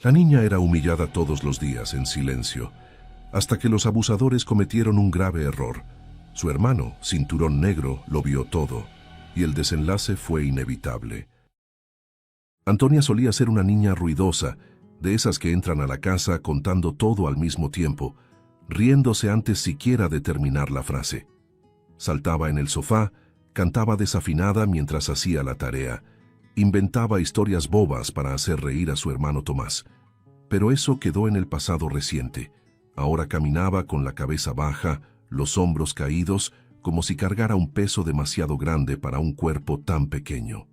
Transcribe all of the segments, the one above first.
La niña era humillada todos los días en silencio, hasta que los abusadores cometieron un grave error. Su hermano, Cinturón Negro, lo vio todo, y el desenlace fue inevitable. Antonia solía ser una niña ruidosa, de esas que entran a la casa contando todo al mismo tiempo, riéndose antes siquiera de terminar la frase. Saltaba en el sofá, cantaba desafinada mientras hacía la tarea, inventaba historias bobas para hacer reír a su hermano Tomás. Pero eso quedó en el pasado reciente. Ahora caminaba con la cabeza baja, los hombros caídos, como si cargara un peso demasiado grande para un cuerpo tan pequeño.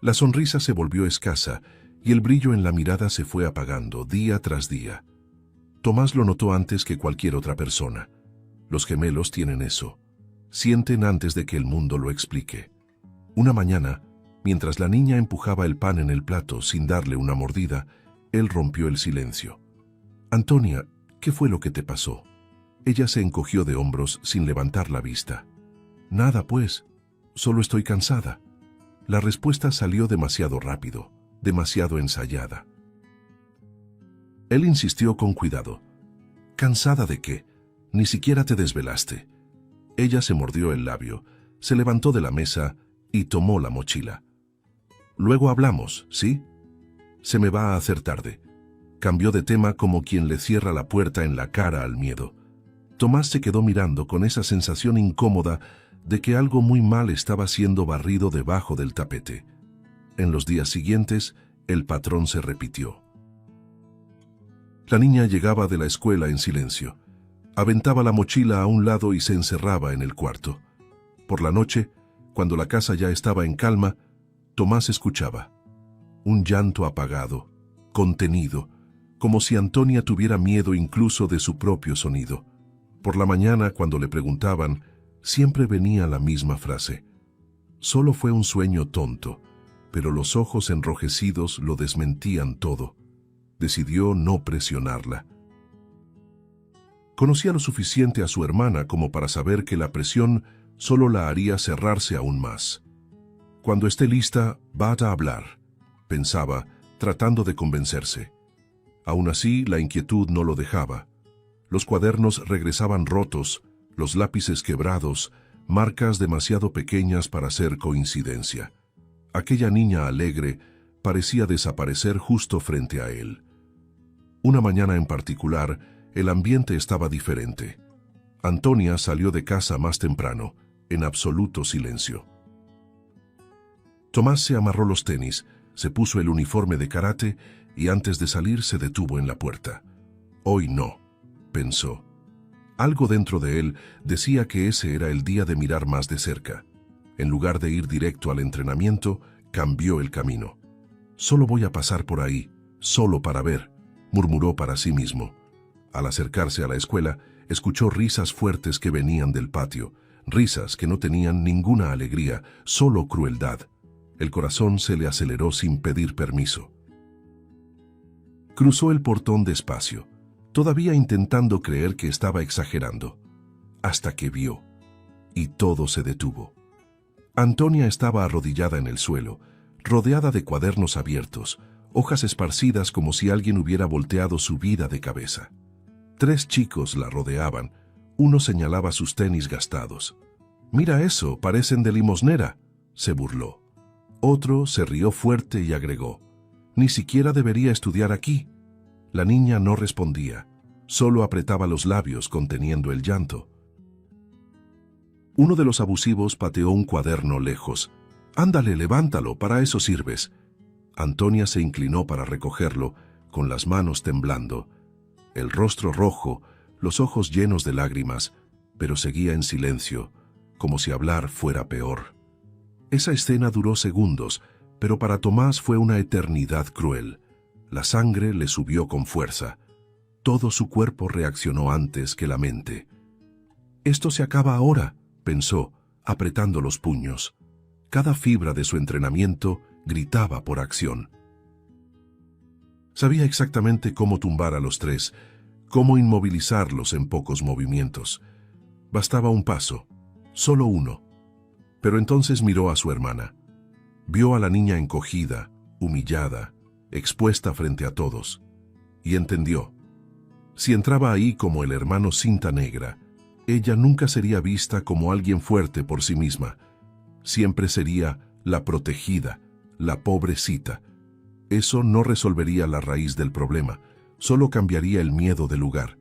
La sonrisa se volvió escasa y el brillo en la mirada se fue apagando día tras día. Tomás lo notó antes que cualquier otra persona. Los gemelos tienen eso. Sienten antes de que el mundo lo explique. Una mañana, mientras la niña empujaba el pan en el plato sin darle una mordida, él rompió el silencio. «Antonia, ¿qué fue lo que te pasó?» Ella se encogió de hombros sin levantar la vista. «Nada, pues. Solo estoy cansada». La respuesta salió demasiado rápido, demasiado ensayada. Él insistió con cuidado. «¿Cansada de qué? Ni siquiera te desvelaste». Ella se mordió el labio, se levantó de la mesa y tomó la mochila. «Luego hablamos, ¿sí? Se me va a hacer tarde». Cambió de tema como quien le cierra la puerta en la cara al miedo. Tomás se quedó mirando con esa sensación incómoda de que algo muy mal estaba siendo barrido debajo del tapete. En los días siguientes, el patrón se repitió. La niña llegaba de la escuela en silencio. Aventaba la mochila a un lado y se encerraba en el cuarto. Por la noche, cuando la casa ya estaba en calma, Tomás escuchaba. Un llanto apagado, contenido, como si Antonia tuviera miedo incluso de su propio sonido. Por la mañana, cuando le preguntaban, siempre venía la misma frase. Solo fue un sueño tonto, pero los ojos enrojecidos lo desmentían todo. Decidió no presionarla. Conocía lo suficiente a su hermana como para saber que la presión solo la haría cerrarse aún más. Cuando esté lista, va a hablar, pensaba, tratando de convencerse. Aún así, la inquietud no lo dejaba. Los cuadernos regresaban rotos, los lápices quebrados, marcas demasiado pequeñas para ser coincidencia. Aquella niña alegre parecía desaparecer justo frente a él. Una mañana en particular, el ambiente estaba diferente. Antonia salió de casa más temprano, en absoluto silencio. Tomás se amarró los tenis, se puso el uniforme de karate y antes de salir se detuvo en la puerta. Hoy no, pensó. Algo dentro de él decía que ese era el día de mirar más de cerca. En lugar de ir directo al entrenamiento, cambió el camino. Solo voy a pasar por ahí, solo para ver, murmuró para sí mismo. Al acercarse a la escuela, escuchó risas fuertes que venían del patio, risas que no tenían ninguna alegría, solo crueldad. El corazón se le aceleró sin pedir permiso. Cruzó el portón despacio, todavía intentando creer que estaba exagerando, hasta que vio, y todo se detuvo. Antonia estaba arrodillada en el suelo, rodeada de cuadernos abiertos, hojas esparcidas como si alguien hubiera volteado su vida de cabeza. 3 chicos la rodeaban, uno señalaba sus tenis gastados. «Mira eso, parecen de limosnera», se burló. Otro se rió fuerte y agregó, «Ni siquiera debería estudiar aquí». La niña no respondía, solo apretaba los labios conteniendo el llanto. Uno de los abusivos pateó un cuaderno lejos. «Ándale, levántalo, para eso sirves». Antonia se inclinó para recogerlo, con las manos temblando. El rostro rojo, los ojos llenos de lágrimas, pero seguía en silencio, como si hablar fuera peor. Esa escena duró segundos, pero para Tomás fue una eternidad cruel. La sangre le subió con fuerza. Todo su cuerpo reaccionó antes que la mente. «Esto se acaba ahora», pensó, apretando los puños. Cada fibra de su entrenamiento gritaba por acción. Sabía exactamente cómo tumbar a los 3, cómo inmovilizarlos en pocos movimientos. Bastaba un paso, solo uno. Pero entonces miró a su hermana. Vio a la niña encogida, humillada, expuesta frente a todos. Y entendió. Si entraba ahí como el hermano Cinta Negra, ella nunca sería vista como alguien fuerte por sí misma. Siempre sería la protegida, la pobrecita. Eso no resolvería la raíz del problema, solo cambiaría el miedo del lugar.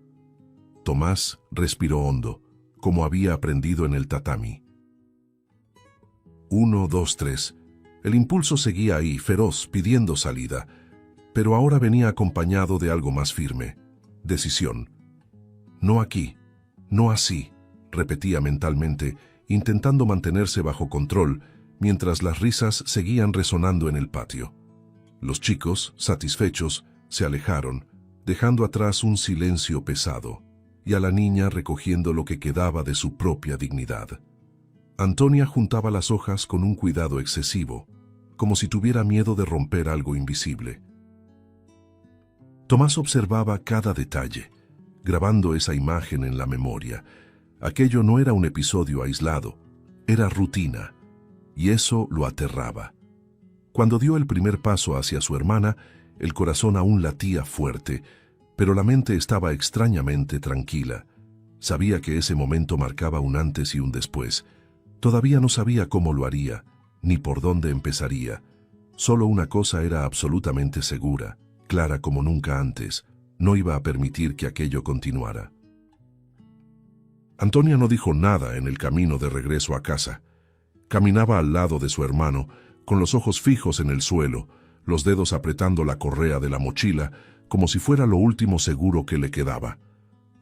Tomás respiró hondo, como había aprendido en el tatami. 1, 2, 3. El impulso seguía ahí, feroz, pidiendo salida, pero ahora venía acompañado de algo más firme. Decisión. No aquí, no así, repetía mentalmente, intentando mantenerse bajo control, mientras las risas seguían resonando en el patio. Los chicos, satisfechos, se alejaron, dejando atrás un silencio pesado, y a la niña recogiendo lo que quedaba de su propia dignidad. Antonia juntaba las hojas con un cuidado excesivo, como si tuviera miedo de romper algo invisible. Tomás observaba cada detalle, grabando esa imagen en la memoria. Aquello no era un episodio aislado, era rutina, y eso lo aterraba. Cuando dio el primer paso hacia su hermana, el corazón aún latía fuerte, pero la mente estaba extrañamente tranquila. Sabía que ese momento marcaba un antes y un después. Todavía no sabía cómo lo haría, ni por dónde empezaría. Solo una cosa era absolutamente segura, clara como nunca antes: no iba a permitir que aquello continuara. Antonia no dijo nada en el camino de regreso a casa. Caminaba al lado de su hermano, con los ojos fijos en el suelo, los dedos apretando la correa de la mochila, como si fuera lo último seguro que le quedaba.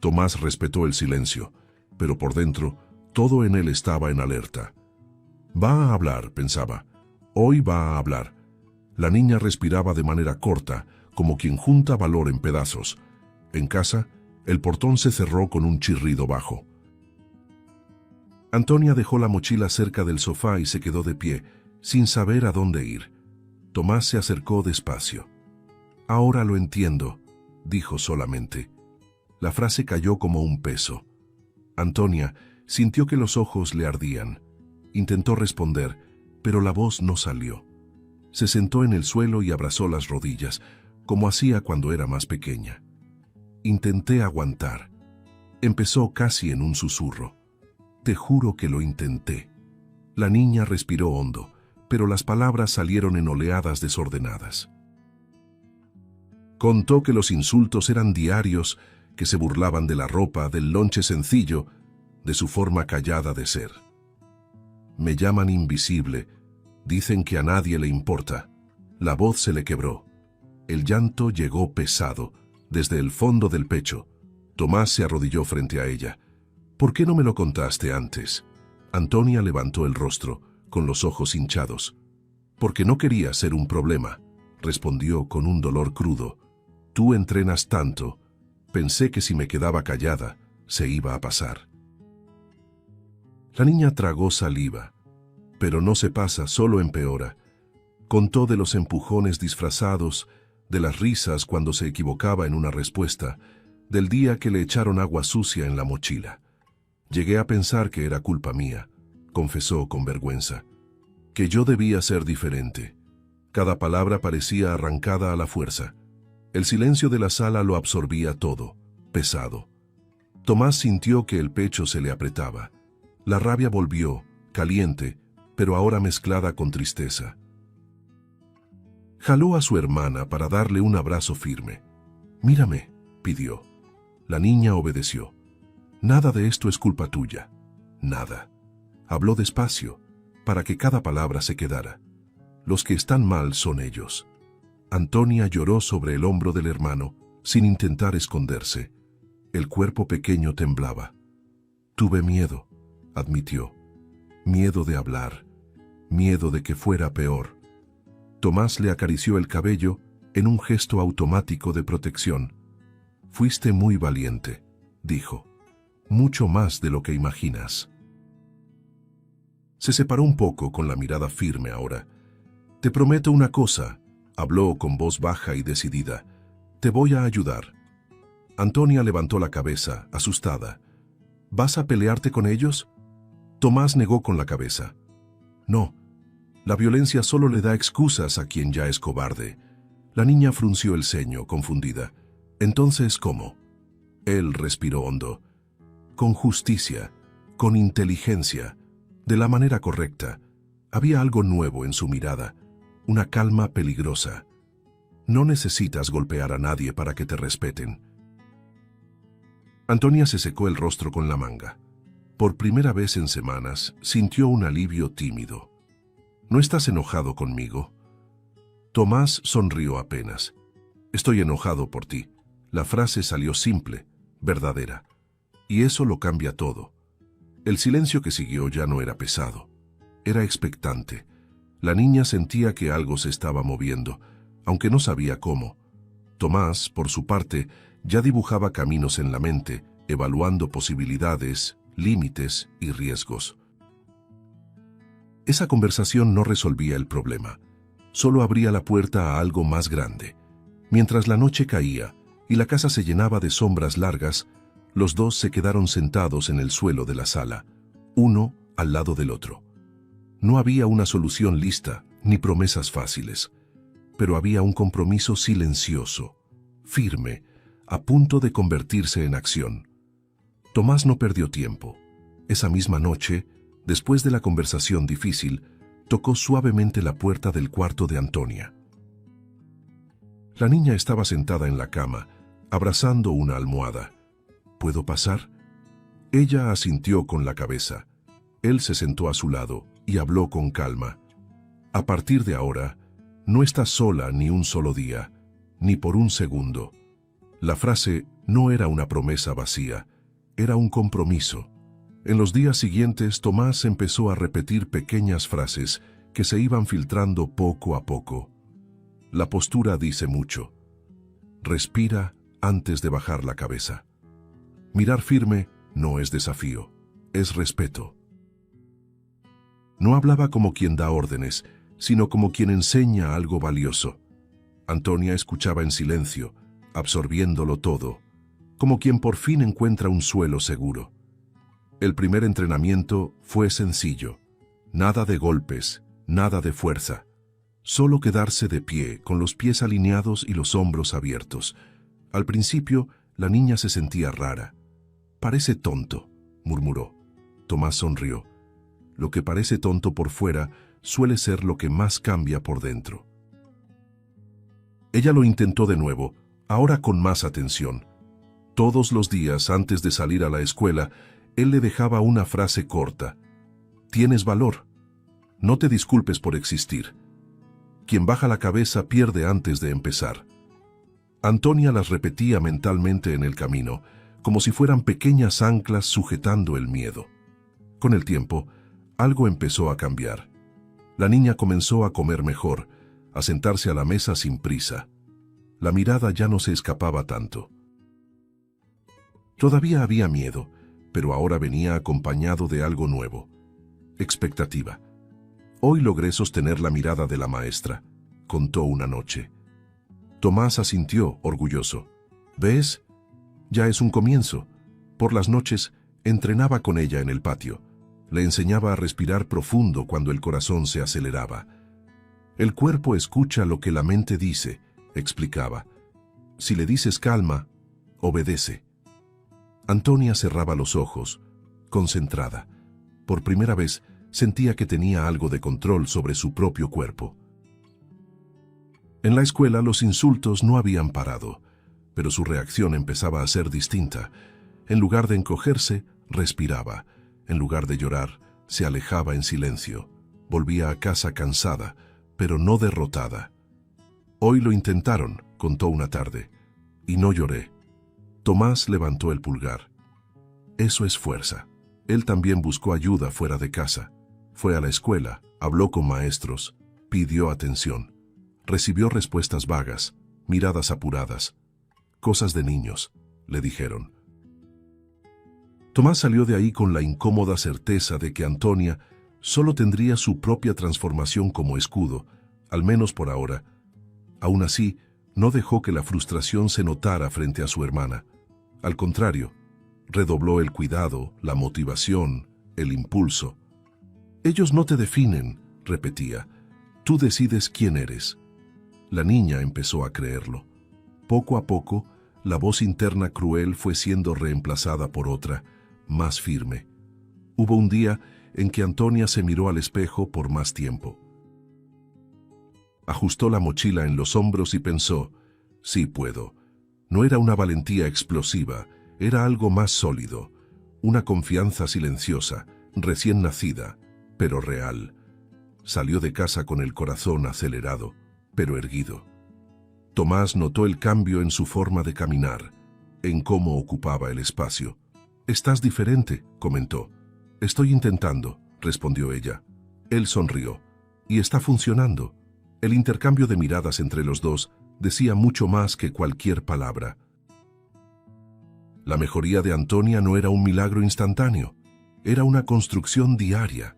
Tomás respetó el silencio, pero por dentro, todo en él estaba en alerta. Va a hablar, pensaba. Hoy va a hablar. La niña respiraba de manera corta, como quien junta valor en pedazos. En casa, el portón se cerró con un chirrido bajo. Antonia dejó la mochila cerca del sofá y se quedó de pie, sin saber a dónde ir. Tomás se acercó despacio. «Ahora lo entiendo», dijo solamente. La frase cayó como un peso. Antonia sintió que los ojos le ardían. Intentó responder, pero la voz no salió. Se sentó en el suelo y abrazó las rodillas, como hacía cuando era más pequeña. «Intenté aguantar». Empezó casi en un susurro. «Te juro que lo intenté». La niña respiró hondo, pero las palabras salieron en oleadas desordenadas. Contó que los insultos eran diarios, que se burlaban de la ropa, del lonche sencillo, de su forma callada de ser. «Me llaman invisible, dicen que a nadie le importa». La voz se le quebró. El llanto llegó pesado, desde el fondo del pecho. Tomás se arrodilló frente a ella. «¿Por qué no me lo contaste antes?» Antonia levantó el rostro, con los ojos hinchados. «Porque no quería ser un problema», respondió con un dolor crudo. «Tú entrenas tanto. Pensé que si me quedaba callada, se iba a pasar». La niña tragó saliva. «Pero no se pasa, solo empeora». Contó de los empujones disfrazados, de las risas cuando se equivocaba en una respuesta, del día que le echaron agua sucia en la mochila. «Llegué a pensar que era culpa mía», confesó con vergüenza, «que yo debía ser diferente». Cada palabra parecía arrancada a la fuerza. El silencio de la sala lo absorbía todo, pesado. Tomás sintió que el pecho se le apretaba. La rabia volvió, caliente, pero ahora mezclada con tristeza. Jaló a su hermana para darle un abrazo firme. «Mírame», pidió. La niña obedeció. «Nada de esto es culpa tuya. Nada». Habló despacio, para que cada palabra se quedara. «Los que están mal son ellos». Antonia lloró sobre el hombro del hermano, sin intentar esconderse. El cuerpo pequeño temblaba. «Tuve miedo», admitió. «Miedo de hablar, miedo de que fuera peor». Tomás le acarició el cabello en un gesto automático de protección. «Fuiste muy valiente», dijo. «Mucho más de lo que imaginas». Se separó un poco con la mirada firme ahora. «Te prometo una cosa», habló con voz baja y decidida. «Te voy a ayudar». Antonia levantó la cabeza, asustada. «¿Vas a pelearte con ellos?» Tomás negó con la cabeza. «No. La violencia solo le da excusas a quien ya es cobarde. La niña frunció el ceño, confundida. Entonces, ¿cómo? Él respiró hondo. Con justicia, con inteligencia, de la manera correcta. Había algo nuevo en su mirada, una calma peligrosa. No necesitas golpear a nadie para que te respeten. Antonia se secó el rostro con la manga. Por primera vez en semanas, sintió un alivio tímido. ¿No estás enojado conmigo? Tomás sonrió apenas. Estoy enojado por ti. La frase salió simple, verdadera. Y eso lo cambia todo. El silencio que siguió ya no era pesado. Era expectante. La niña sentía que algo se estaba moviendo, aunque no sabía cómo. Tomás, por su parte, ya dibujaba caminos en la mente, evaluando posibilidades, límites y riesgos. Esa conversación no resolvía el problema. Solo abría la puerta a algo más grande. Mientras la noche caía y la casa se llenaba de sombras largas, los dos se quedaron sentados en el suelo de la sala, uno al lado del otro. No había una solución lista, ni promesas fáciles, pero había un compromiso silencioso, firme, a punto de convertirse en acción. Tomás no perdió tiempo. Esa misma noche, después de la conversación difícil, tocó suavemente la puerta del cuarto de Antonia. La niña estaba sentada en la cama, abrazando una almohada. ¿Puedo pasar? Ella asintió con la cabeza. Él se sentó a su lado y habló con calma. A partir de ahora, no estás sola ni un solo día, ni por un segundo. La frase no era una promesa vacía, era un compromiso. En los días siguientes, Tomás empezó a repetir pequeñas frases que se iban filtrando poco a poco. La postura dice mucho. Respira antes de bajar la cabeza. Mirar firme no es desafío, es respeto. No hablaba como quien da órdenes, sino como quien enseña algo valioso. Antonia escuchaba en silencio, absorbiéndolo todo, como quien por fin encuentra un suelo seguro. El primer entrenamiento fue sencillo. Nada de golpes, nada de fuerza. Solo quedarse de pie, con los pies alineados y los hombros abiertos. Al principio, la niña se sentía rara. «Parece tonto», murmuró. Tomás sonrió. Lo que parece tonto por fuera suele ser lo que más cambia por dentro. Ella lo intentó de nuevo, ahora con más atención. Todos los días antes de salir a la escuela, él le dejaba una frase corta. «Tienes valor. No te disculpes por existir. Quien baja la cabeza pierde antes de empezar». Antonia las repetía mentalmente en el camino, como si fueran pequeñas anclas sujetando el miedo. Con el tiempo, algo empezó a cambiar. La niña comenzó a comer mejor, a sentarse a la mesa sin prisa. La mirada ya no se escapaba tanto. Todavía había miedo, pero ahora venía acompañado de algo nuevo. Expectativa. «Hoy logré sostener la mirada de la maestra», contó una noche. Tomás asintió, orgulloso. «¿Ves? Ya es un comienzo». Por las noches, entrenaba con ella en el patio. Le enseñaba a respirar profundo cuando el corazón se aceleraba. «El cuerpo escucha lo que la mente dice», explicaba. «Si le dices calma, obedece». Antonia cerraba los ojos, concentrada. Por primera vez, sentía que tenía algo de control sobre su propio cuerpo. En la escuela los insultos no habían parado, pero su reacción empezaba a ser distinta. En lugar de encogerse, respiraba. En lugar de llorar, se alejaba en silencio. Volvía a casa cansada, pero no derrotada. «Hoy lo intentaron», contó una tarde, «y no lloré». Tomás levantó el pulgar. Eso es fuerza. Él también buscó ayuda fuera de casa. Fue a la escuela, habló con maestros, pidió atención. Recibió respuestas vagas, miradas apuradas. «Cosas de niños», le dijeron. Tomás salió de ahí con la incómoda certeza de que Antonia solo tendría su propia transformación como escudo, al menos por ahora. Aún así, no dejó que la frustración se notara frente a su hermana. Al contrario, redobló el cuidado, la motivación, el impulso. «Ellos no te definen», repetía. «Tú decides quién eres». La niña empezó a creerlo. Poco a poco, la voz interna cruel fue siendo reemplazada por otra, más firme. Hubo un día en que Antonia se miró al espejo por más tiempo. Ajustó la mochila en los hombros y pensó, sí puedo. No era una valentía explosiva, era algo más sólido, una confianza silenciosa, recién nacida, pero real. Salió de casa con el corazón acelerado, pero erguido. Tomás notó el cambio en su forma de caminar, en cómo ocupaba el espacio. «Estás diferente», comentó. «Estoy intentando», respondió ella. Él sonrió. «Y está funcionando». El intercambio de miradas entre los dos decía mucho más que cualquier palabra. La mejoría de Antonia no era un milagro instantáneo, era una construcción diaria.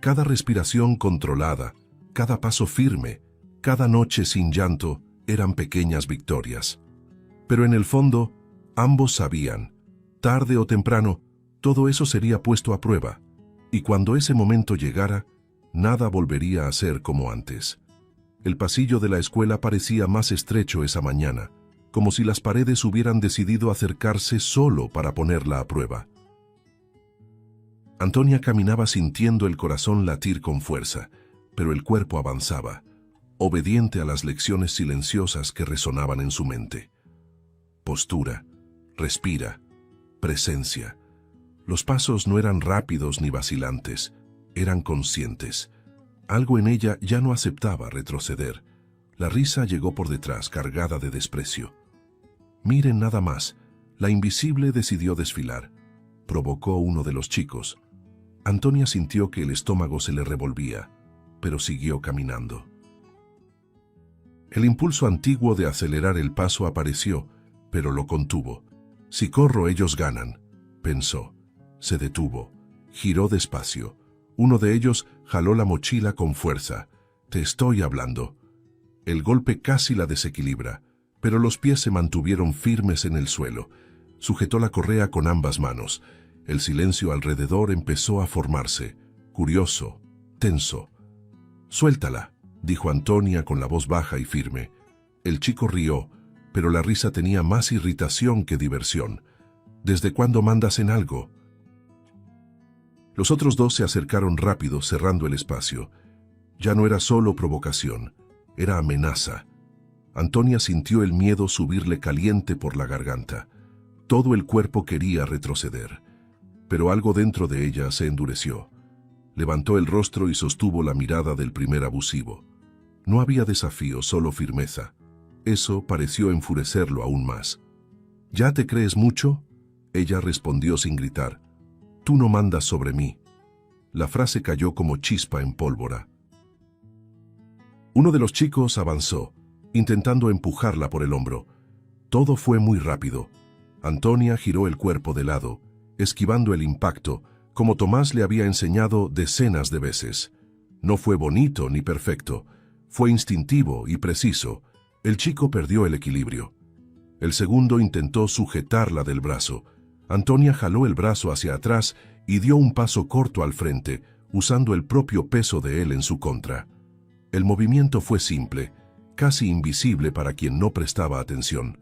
Cada respiración controlada, cada paso firme, cada noche sin llanto eran pequeñas victorias. Pero en el fondo, ambos sabían, tarde o temprano, todo eso sería puesto a prueba, y cuando ese momento llegara, nada volvería a ser como antes. El pasillo de la escuela parecía más estrecho esa mañana, como si las paredes hubieran decidido acercarse solo para ponerla a prueba. Antonia caminaba sintiendo el corazón latir con fuerza, pero el cuerpo avanzaba, obediente a las lecciones silenciosas que resonaban en su mente. Postura, respira, presencia. Los pasos no eran rápidos ni vacilantes, eran conscientes. Algo en ella ya no aceptaba retroceder. La risa llegó por detrás, cargada de desprecio. Miren nada más, la invisible decidió desfilar. Provocó uno de los chicos. Antonia sintió que el estómago se le revolvía, pero siguió caminando. El impulso antiguo de acelerar el paso apareció, pero lo contuvo. Si corro, ellos ganan, pensó. Se detuvo, giró despacio. Uno de ellos jaló la mochila con fuerza. «Te estoy hablando». El golpe casi la desequilibra, pero los pies se mantuvieron firmes en el suelo. Sujetó la correa con ambas manos. El silencio alrededor empezó a formarse, curioso, tenso. «Suéltala», dijo Antonia con la voz baja y firme. El chico rió, pero la risa tenía más irritación que diversión. «¿Desde cuándo mandas en algo?» Los otros dos se acercaron rápido, cerrando el espacio. Ya no era solo provocación, era amenaza. Antonia sintió el miedo subirle caliente por la garganta. Todo el cuerpo quería retroceder, pero algo dentro de ella se endureció. Levantó el rostro y sostuvo la mirada del primer abusivo. No había desafío, solo firmeza. Eso pareció enfurecerlo aún más. «¿Ya te crees mucho?», ella respondió sin gritar. «Tú no mandas sobre mí». La frase cayó como chispa en pólvora. Uno de los chicos avanzó, intentando empujarla por el hombro. Todo fue muy rápido. Antonia giró el cuerpo de lado, esquivando el impacto, como Tomás le había enseñado decenas de veces. No fue bonito ni perfecto, fue instintivo y preciso. El chico perdió el equilibrio. El segundo intentó sujetarla del brazo. Antonia jaló el brazo hacia atrás y dio un paso corto al frente, usando el propio peso de él en su contra. El movimiento fue simple, casi invisible para quien no prestaba atención.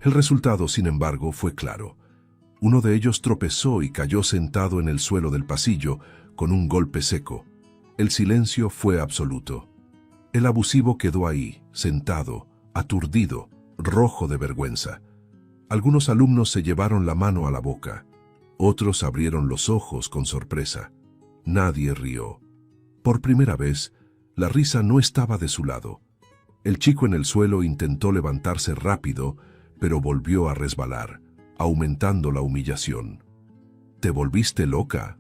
El resultado, sin embargo, fue claro. Uno de ellos tropezó y cayó sentado en el suelo del pasillo con un golpe seco. El silencio fue absoluto. El abusivo quedó ahí, sentado, aturdido, rojo de vergüenza. Algunos alumnos se llevaron la mano a la boca. Otros abrieron los ojos con sorpresa. Nadie rió. Por primera vez, la risa no estaba de su lado. El chico en el suelo intentó levantarse rápido, pero volvió a resbalar, aumentando la humillación. «¿Te volviste loca?»,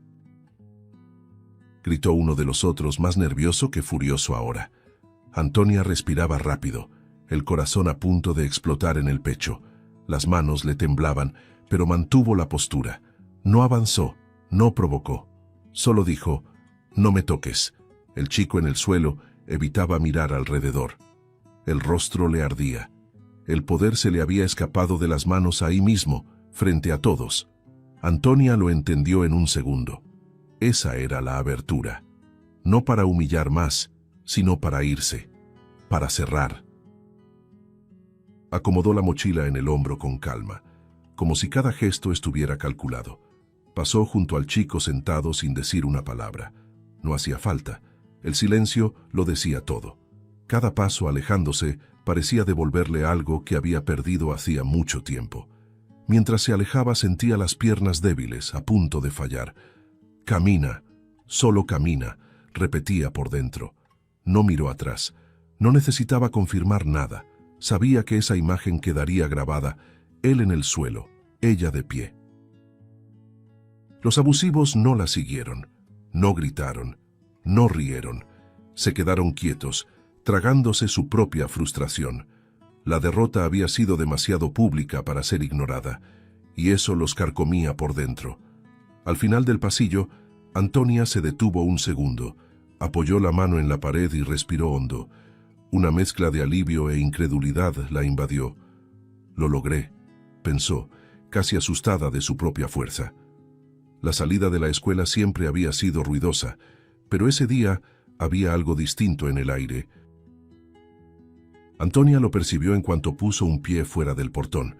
gritó uno de los otros, más nervioso que furioso ahora. Antonia respiraba rápido, el corazón a punto de explotar en el pecho. Las manos le temblaban, pero mantuvo la postura. No avanzó, no provocó. Solo dijo, «No me toques». El chico en el suelo evitaba mirar alrededor. El rostro le ardía. El poder se le había escapado de las manos ahí mismo, frente a todos. Antonia lo entendió en un segundo. Esa era la abertura. No para humillar más, sino para irse. para cerrar. Acomodó la mochila en el hombro con calma, como si cada gesto estuviera calculado. Pasó junto al chico sentado sin decir una palabra. No hacía falta. El silencio lo decía todo. Cada paso alejándose parecía devolverle algo que había perdido hacía mucho tiempo. Mientras se alejaba sentía las piernas débiles, a punto de fallar. Camina, solo camina, repetía por dentro. No miró atrás. No necesitaba confirmar nada. Sabía que esa imagen quedaría grabada, él en el suelo, ella de pie. Los abusivos no la siguieron, no gritaron, no rieron. Se quedaron quietos, tragándose su propia frustración. La derrota había sido demasiado pública para ser ignorada, y eso los carcomía por dentro. Al final del pasillo, Antonia se detuvo un segundo, apoyó la mano en la pared y respiró hondo. Una mezcla de alivio e incredulidad la invadió. Lo logré, pensó, casi asustada de su propia fuerza. La salida de la escuela siempre había sido ruidosa, pero ese día había algo distinto en el aire. Antonia lo percibió en cuanto puso un pie fuera del portón.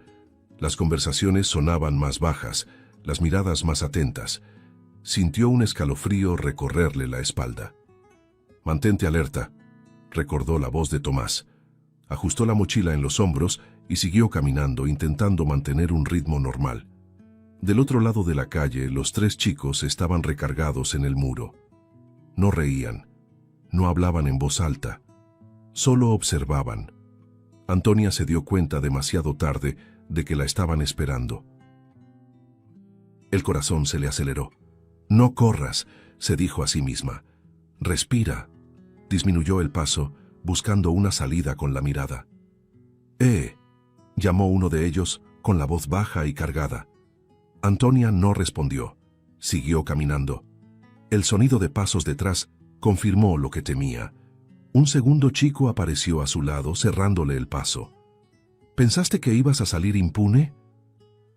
Las conversaciones sonaban más bajas, las miradas más atentas. Sintió un escalofrío recorrerle la espalda. «Mantente alerta», recordó la voz de Tomás. Ajustó la mochila en los hombros y siguió caminando, intentando mantener un ritmo normal. Del otro lado de la calle, los tres chicos estaban recargados en el muro. No reían, no hablaban en voz alta, solo observaban. Antonia se dio cuenta demasiado tarde de que la estaban esperando. El corazón se le aceleró. «No corras», se dijo a sí misma. «Respira». Disminuyó el paso, buscando una salida con la mirada. Llamó uno de ellos con la voz baja y cargada. Antonia no respondió. Siguió caminando. El sonido de pasos detrás confirmó lo que temía. Un segundo chico apareció a su lado, cerrándole el paso. «¿Pensaste que ibas a salir impune?»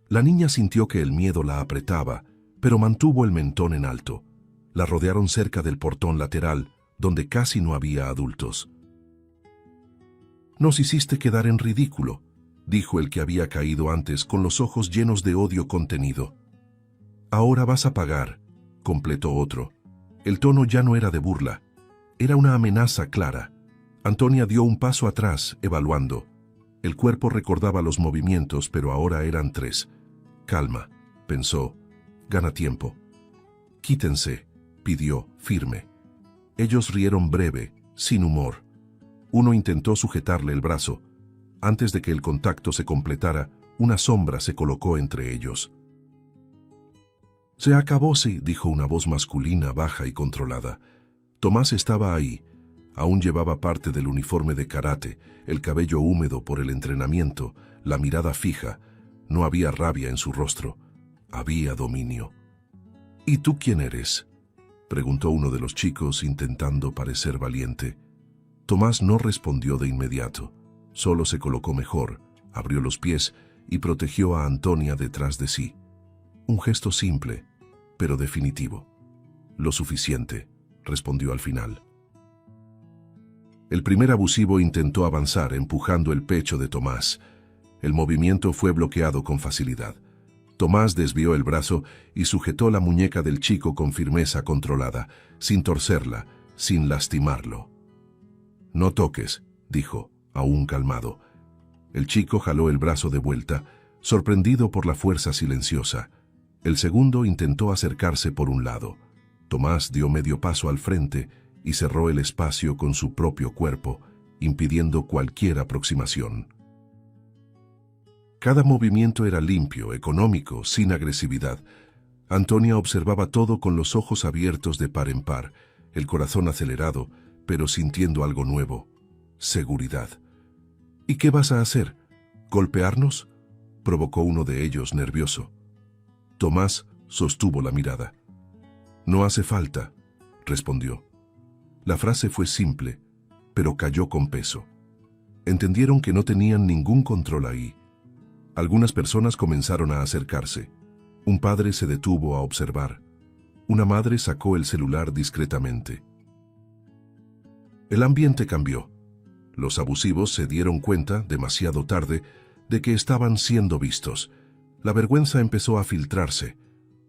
La niña sintió que el miedo la apretaba, pero mantuvo el mentón en alto. La rodearon cerca del portón lateral, donde casi no había adultos. «Nos hiciste quedar en ridículo», dijo el que había caído antes con los ojos llenos de odio contenido. «Ahora vas a pagar», completó otro. El tono ya no era de burla, era una amenaza clara. Antonia dio un paso atrás, evaluando. El cuerpo recordaba los movimientos, pero ahora eran tres. «Calma», pensó, «gana tiempo». «Quítense», pidió, firme. Ellos rieron breve, sin humor. Uno intentó sujetarle el brazo. Antes de que el contacto se completara, una sombra se colocó entre ellos. «Se acabó, sí», dijo una voz masculina baja y controlada. Tomás estaba ahí. Aún llevaba parte del uniforme de karate, el cabello húmedo por el entrenamiento, la mirada fija. No había rabia en su rostro. Había dominio. «¿Y tú quién eres?», preguntó uno de los chicos intentando parecer valiente. Tomás no respondió de inmediato. Solo se colocó mejor, abrió los pies y protegió a Antonia detrás de sí. Un gesto simple, pero definitivo. «Lo suficiente», respondió al final. El primer abusivo intentó avanzar, empujando el pecho de Tomás. El movimiento fue bloqueado con facilidad. Tomás desvió el brazo y sujetó la muñeca del chico con firmeza controlada, sin torcerla, sin lastimarlo. «No toques», dijo, aún calmado. El chico jaló el brazo de vuelta, sorprendido por la fuerza silenciosa. El segundo intentó acercarse por un lado. Tomás dio medio paso al frente y cerró el espacio con su propio cuerpo, impidiendo cualquier aproximación. Cada movimiento era limpio, económico, sin agresividad. Antonia observaba todo con los ojos abiertos de par en par, el corazón acelerado, pero sintiendo algo nuevo: seguridad. «¿Y qué vas a hacer? ¿Golpearnos?», provocó uno de ellos, nervioso. Tomás sostuvo la mirada. «No hace falta», respondió. La frase fue simple, pero cayó con peso. Entendieron que no tenían ningún control ahí. Algunas personas comenzaron a acercarse. Un padre se detuvo a observar. Una madre sacó el celular discretamente. El ambiente cambió. Los abusivos se dieron cuenta, demasiado tarde, de que estaban siendo vistos. La vergüenza empezó a filtrarse.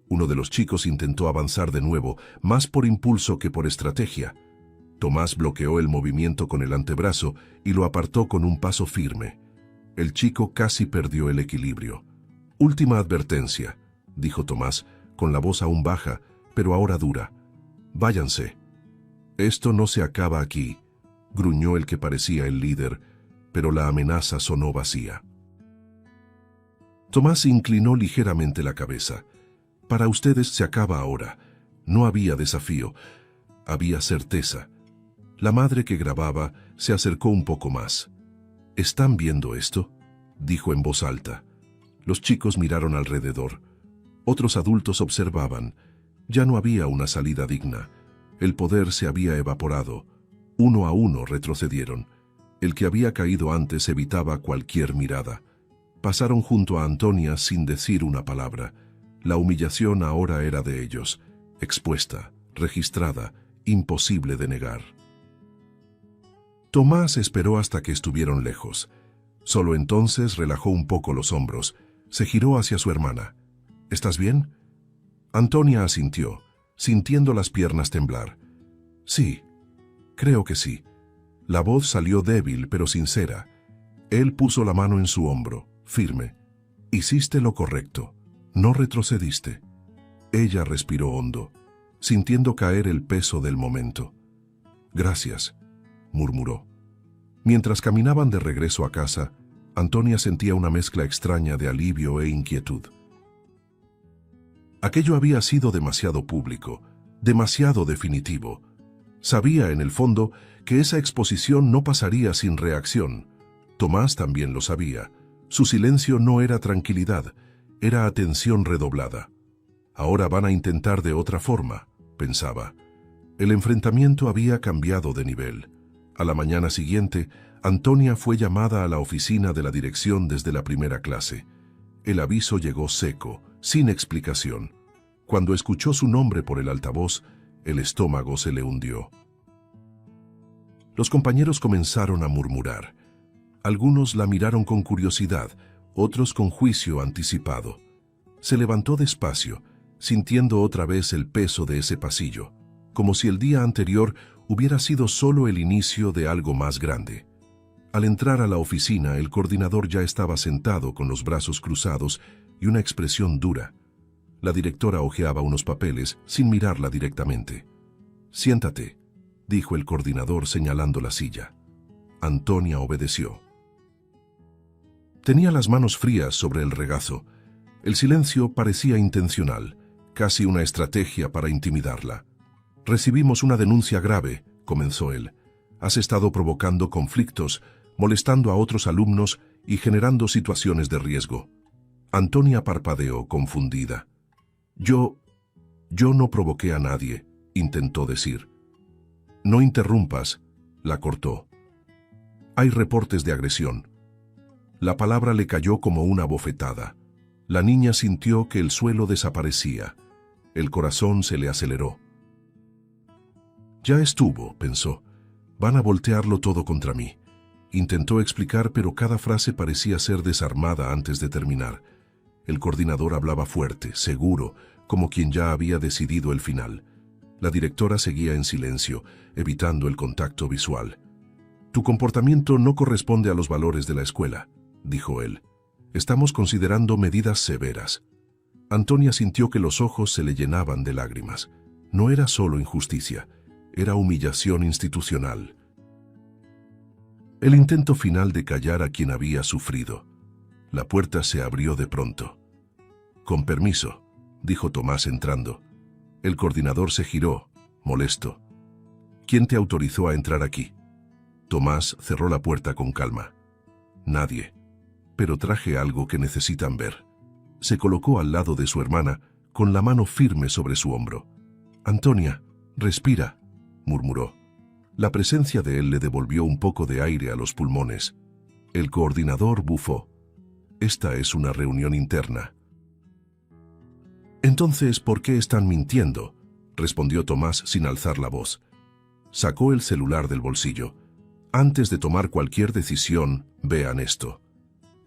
Uno de los chicos intentó avanzar de nuevo, más por impulso que por estrategia. Tomás bloqueó el movimiento con el antebrazo y lo apartó con un paso firme. El chico casi perdió el equilibrio. «Última advertencia», dijo Tomás, con la voz aún baja, pero ahora dura. «Váyanse». «Esto no se acaba aquí», gruñó el que parecía el líder, pero la amenaza sonó vacía. Tomás inclinó ligeramente la cabeza. «Para ustedes se acaba ahora». No había desafío, había certeza. La madre que grababa se acercó un poco más. «¿Están viendo esto?», dijo en voz alta. Los chicos miraron alrededor. Otros adultos observaban. Ya no había una salida digna. El poder se había evaporado. Uno a uno retrocedieron. El que había caído antes evitaba cualquier mirada. Pasaron junto a Antonia sin decir una palabra. La humillación ahora era de ellos, expuesta, registrada, imposible de negar. Tomás esperó hasta que estuvieron lejos. Solo entonces relajó un poco los hombros. Se giró hacia su hermana. «¿Estás bien?». Antonia asintió, sintiendo las piernas temblar. «Sí, creo que sí». La voz salió débil pero sincera. Él puso la mano en su hombro, firme. «Hiciste lo correcto. No retrocediste». Ella respiró hondo, sintiendo caer el peso del momento. «Gracias», murmuró. Mientras caminaban de regreso a casa, Antonia sentía una mezcla extraña de alivio e inquietud. Aquello había sido demasiado público, demasiado definitivo. Sabía, en el fondo, que esa exposición no pasaría sin reacción. Tomás también lo sabía. Su silencio no era tranquilidad, era atención redoblada. «Ahora van a intentar de otra forma», pensaba. El enfrentamiento había cambiado de nivel. A la mañana siguiente, Antonia fue llamada a la oficina de la dirección desde la primera clase. El aviso llegó seco, sin explicación. Cuando escuchó su nombre por el altavoz, el estómago se le hundió. Los compañeros comenzaron a murmurar. Algunos la miraron con curiosidad, otros con juicio anticipado. Se levantó despacio, sintiendo otra vez el peso de ese pasillo, como si el día anterior hubiera sido solo el inicio de algo más grande. Al entrar a la oficina, el coordinador ya estaba sentado con los brazos cruzados y una expresión dura. La directora hojeaba unos papeles sin mirarla directamente. «Siéntate», dijo el coordinador señalando la silla. Antonia obedeció. Tenía las manos frías sobre el regazo. El silencio parecía intencional, casi una estrategia para intimidarla. «Recibimos una denuncia grave», comenzó él. «Has estado provocando conflictos, molestando a otros alumnos y generando situaciones de riesgo». Antonia parpadeó, confundida. Yo no provoqué a nadie», intentó decir. «No interrumpas», la cortó. «Hay reportes de agresión». La palabra le cayó como una bofetada. La niña sintió que el suelo desaparecía. El corazón se le aceleró. «Ya estuvo», pensó. «Van a voltearlo todo contra mí». Intentó explicar, pero cada frase parecía ser desarmada antes de terminar. El coordinador hablaba fuerte, seguro, como quien ya había decidido el final. La directora seguía en silencio, evitando el contacto visual. «Tu comportamiento no corresponde a los valores de la escuela», dijo él. «Estamos considerando medidas severas». Antonia sintió que los ojos se le llenaban de lágrimas. No era solo injusticia, era humillación institucional. El intento final de callar a quien había sufrido. La puerta se abrió de pronto. «Con permiso», dijo Tomás entrando. El coordinador se giró, molesto. «¿Quién te autorizó a entrar aquí?». Tomás cerró la puerta con calma. «Nadie. Pero traje algo que necesitan ver». Se colocó al lado de su hermana, con la mano firme sobre su hombro. «Antonia, respira», murmuró. La presencia de él le devolvió un poco de aire a los pulmones. El coordinador bufó. «Esta es una reunión interna». «Entonces, ¿por qué están mintiendo?», respondió Tomás sin alzar la voz. Sacó el celular del bolsillo. Antes de tomar cualquier decisión, vean esto.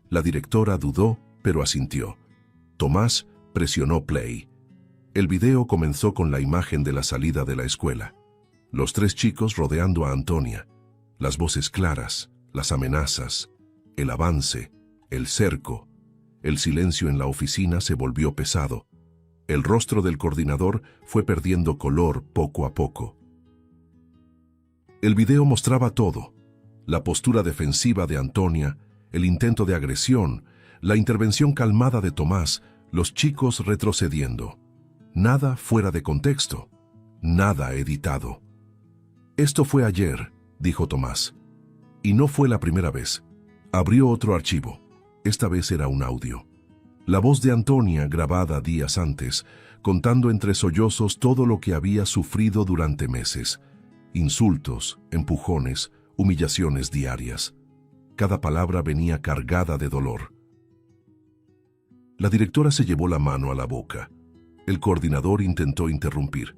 La directora dudó, pero asintió. Tomás presionó play. El video comenzó con la imagen de la salida de la escuela. Los 3 chicos rodeando a Antonia. Las voces claras, las amenazas, el avance, el cerco. El silencio en la oficina se volvió pesado. El rostro del coordinador fue perdiendo color poco a poco. El video mostraba todo: la postura defensiva de Antonia, el intento de agresión, la intervención calmada de Tomás, los chicos retrocediendo. Nada fuera de contexto, nada editado. «Esto fue ayer», dijo Tomás. Y no fue la primera vez. Abrió otro archivo. Esta vez era un audio. La voz de Antonia grabada días antes, contando entre sollozos todo lo que había sufrido durante meses. Insultos, empujones, humillaciones diarias. Cada palabra venía cargada de dolor. La directora se llevó la mano a la boca. El coordinador intentó interrumpir.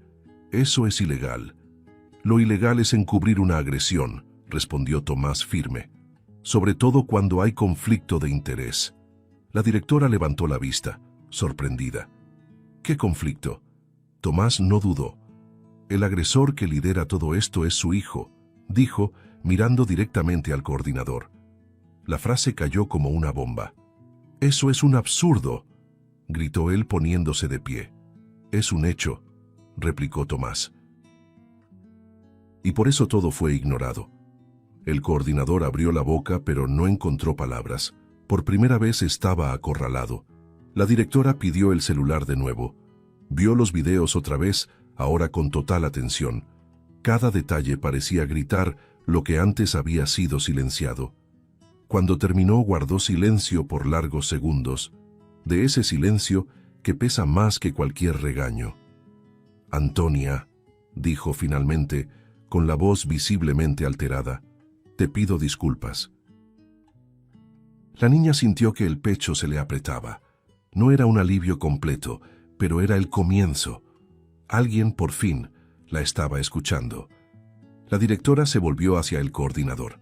«Eso es ilegal». «Lo ilegal es encubrir una agresión», respondió Tomás firme. «Sobre todo cuando hay conflicto de interés». La directora levantó la vista, sorprendida. «¿Qué conflicto?» Tomás no dudó. «El agresor que lidera todo esto es su hijo», dijo, mirando directamente al coordinador. La frase cayó como una bomba. «Eso es un absurdo», gritó él poniéndose de pie. «Es un hecho», replicó Tomás. Y por eso todo fue ignorado. El coordinador abrió la boca, pero no encontró palabras. Por primera vez estaba acorralado. La directora pidió el celular de nuevo. Vio los videos otra vez, ahora con total atención. Cada detalle parecía gritar lo que antes había sido silenciado. Cuando terminó, guardó silencio por largos segundos, de ese silencio que pesa más que cualquier regaño. «Antonia», dijo finalmente, con la voz visiblemente alterada, «te pido disculpas». La niña sintió que el pecho se le apretaba. No era un alivio completo, pero era el comienzo. Alguien, por fin, la estaba escuchando. La directora se volvió hacia el coordinador.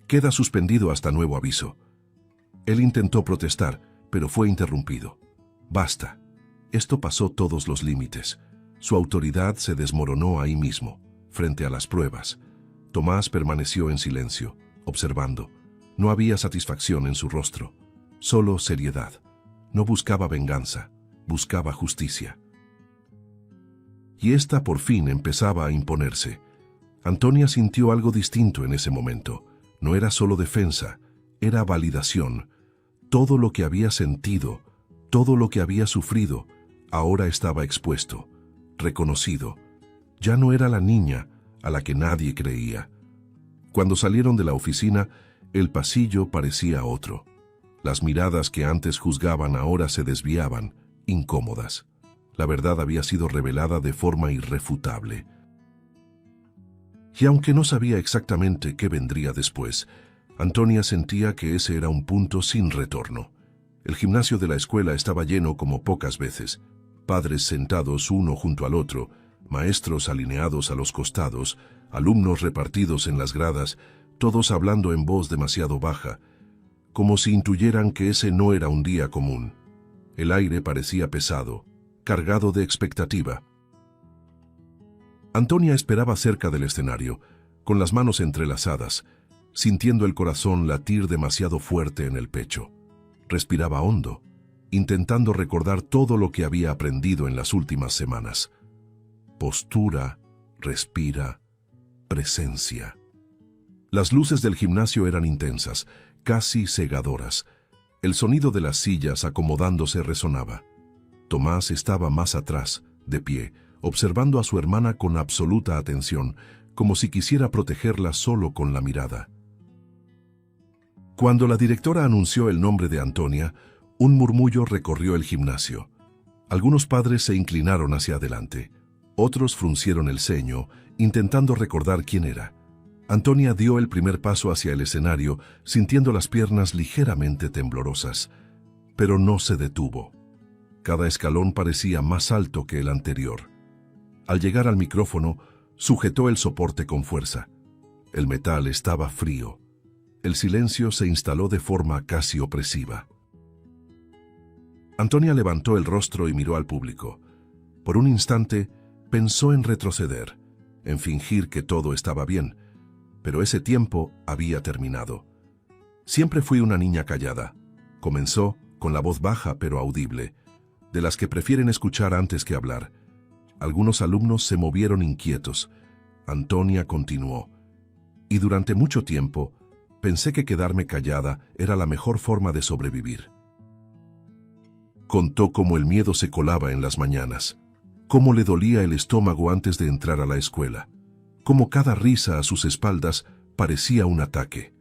«Queda suspendido hasta nuevo aviso». Él intentó protestar, pero fue interrumpido. «Basta. Esto pasó todos los límites». Su autoridad se desmoronó ahí mismo, frente a las pruebas. Tomás permaneció en silencio, observando. No había satisfacción en su rostro, solo seriedad. No buscaba venganza, buscaba justicia. Y esta por fin empezaba a imponerse. Antonia sintió algo distinto en ese momento. No era solo defensa, era validación. Todo lo que había sentido, todo lo que había sufrido, ahora estaba expuesto, reconocido. Ya no era la niña a la que nadie creía. Cuando salieron de la oficina, el pasillo parecía otro. Las miradas que antes juzgaban ahora se desviaban, incómodas. La verdad había sido revelada de forma irrefutable. Y aunque no sabía exactamente qué vendría después, Antonia sentía que ese era un punto sin retorno. El gimnasio de la escuela estaba lleno como pocas veces. Padres sentados uno junto al otro, maestros alineados a los costados, alumnos repartidos en las gradas, todos hablando en voz demasiado baja, como si intuyeran que ese no era un día común. El aire parecía pesado, cargado de expectativa. Antonia esperaba cerca del escenario, con las manos entrelazadas, sintiendo el corazón latir demasiado fuerte en el pecho. Respiraba hondo, intentando recordar todo lo que había aprendido en las últimas semanas. Postura, respira, presencia. Las luces del gimnasio eran intensas, casi cegadoras. El sonido de las sillas acomodándose resonaba. Tomás estaba más atrás, de pie, observando a su hermana con absoluta atención, como si quisiera protegerla solo con la mirada. Cuando la directora anunció el nombre de Antonia, un murmullo recorrió el gimnasio. Algunos padres se inclinaron hacia adelante. Otros fruncieron el ceño, intentando recordar quién era. Antonia dio el primer paso hacia el escenario, sintiendo las piernas ligeramente temblorosas, pero no se detuvo. Cada escalón parecía más alto que el anterior. Al llegar al micrófono, sujetó el soporte con fuerza. El metal estaba frío. El silencio se instaló de forma casi opresiva. Antonia levantó el rostro y miró al público. Por un instante, pensó en retroceder, en fingir que todo estaba bien, pero ese tiempo había terminado. Siempre fui una niña callada. Comenzó con la voz baja pero audible, de las que prefieren escuchar antes que hablar. Algunos alumnos se movieron inquietos. Antonia continuó. Y durante mucho tiempo, pensé que quedarme callada era la mejor forma de sobrevivir. Contó cómo el miedo se colaba en las mañanas, cómo le dolía el estómago antes de entrar a la escuela, cómo cada risa a sus espaldas parecía un ataque.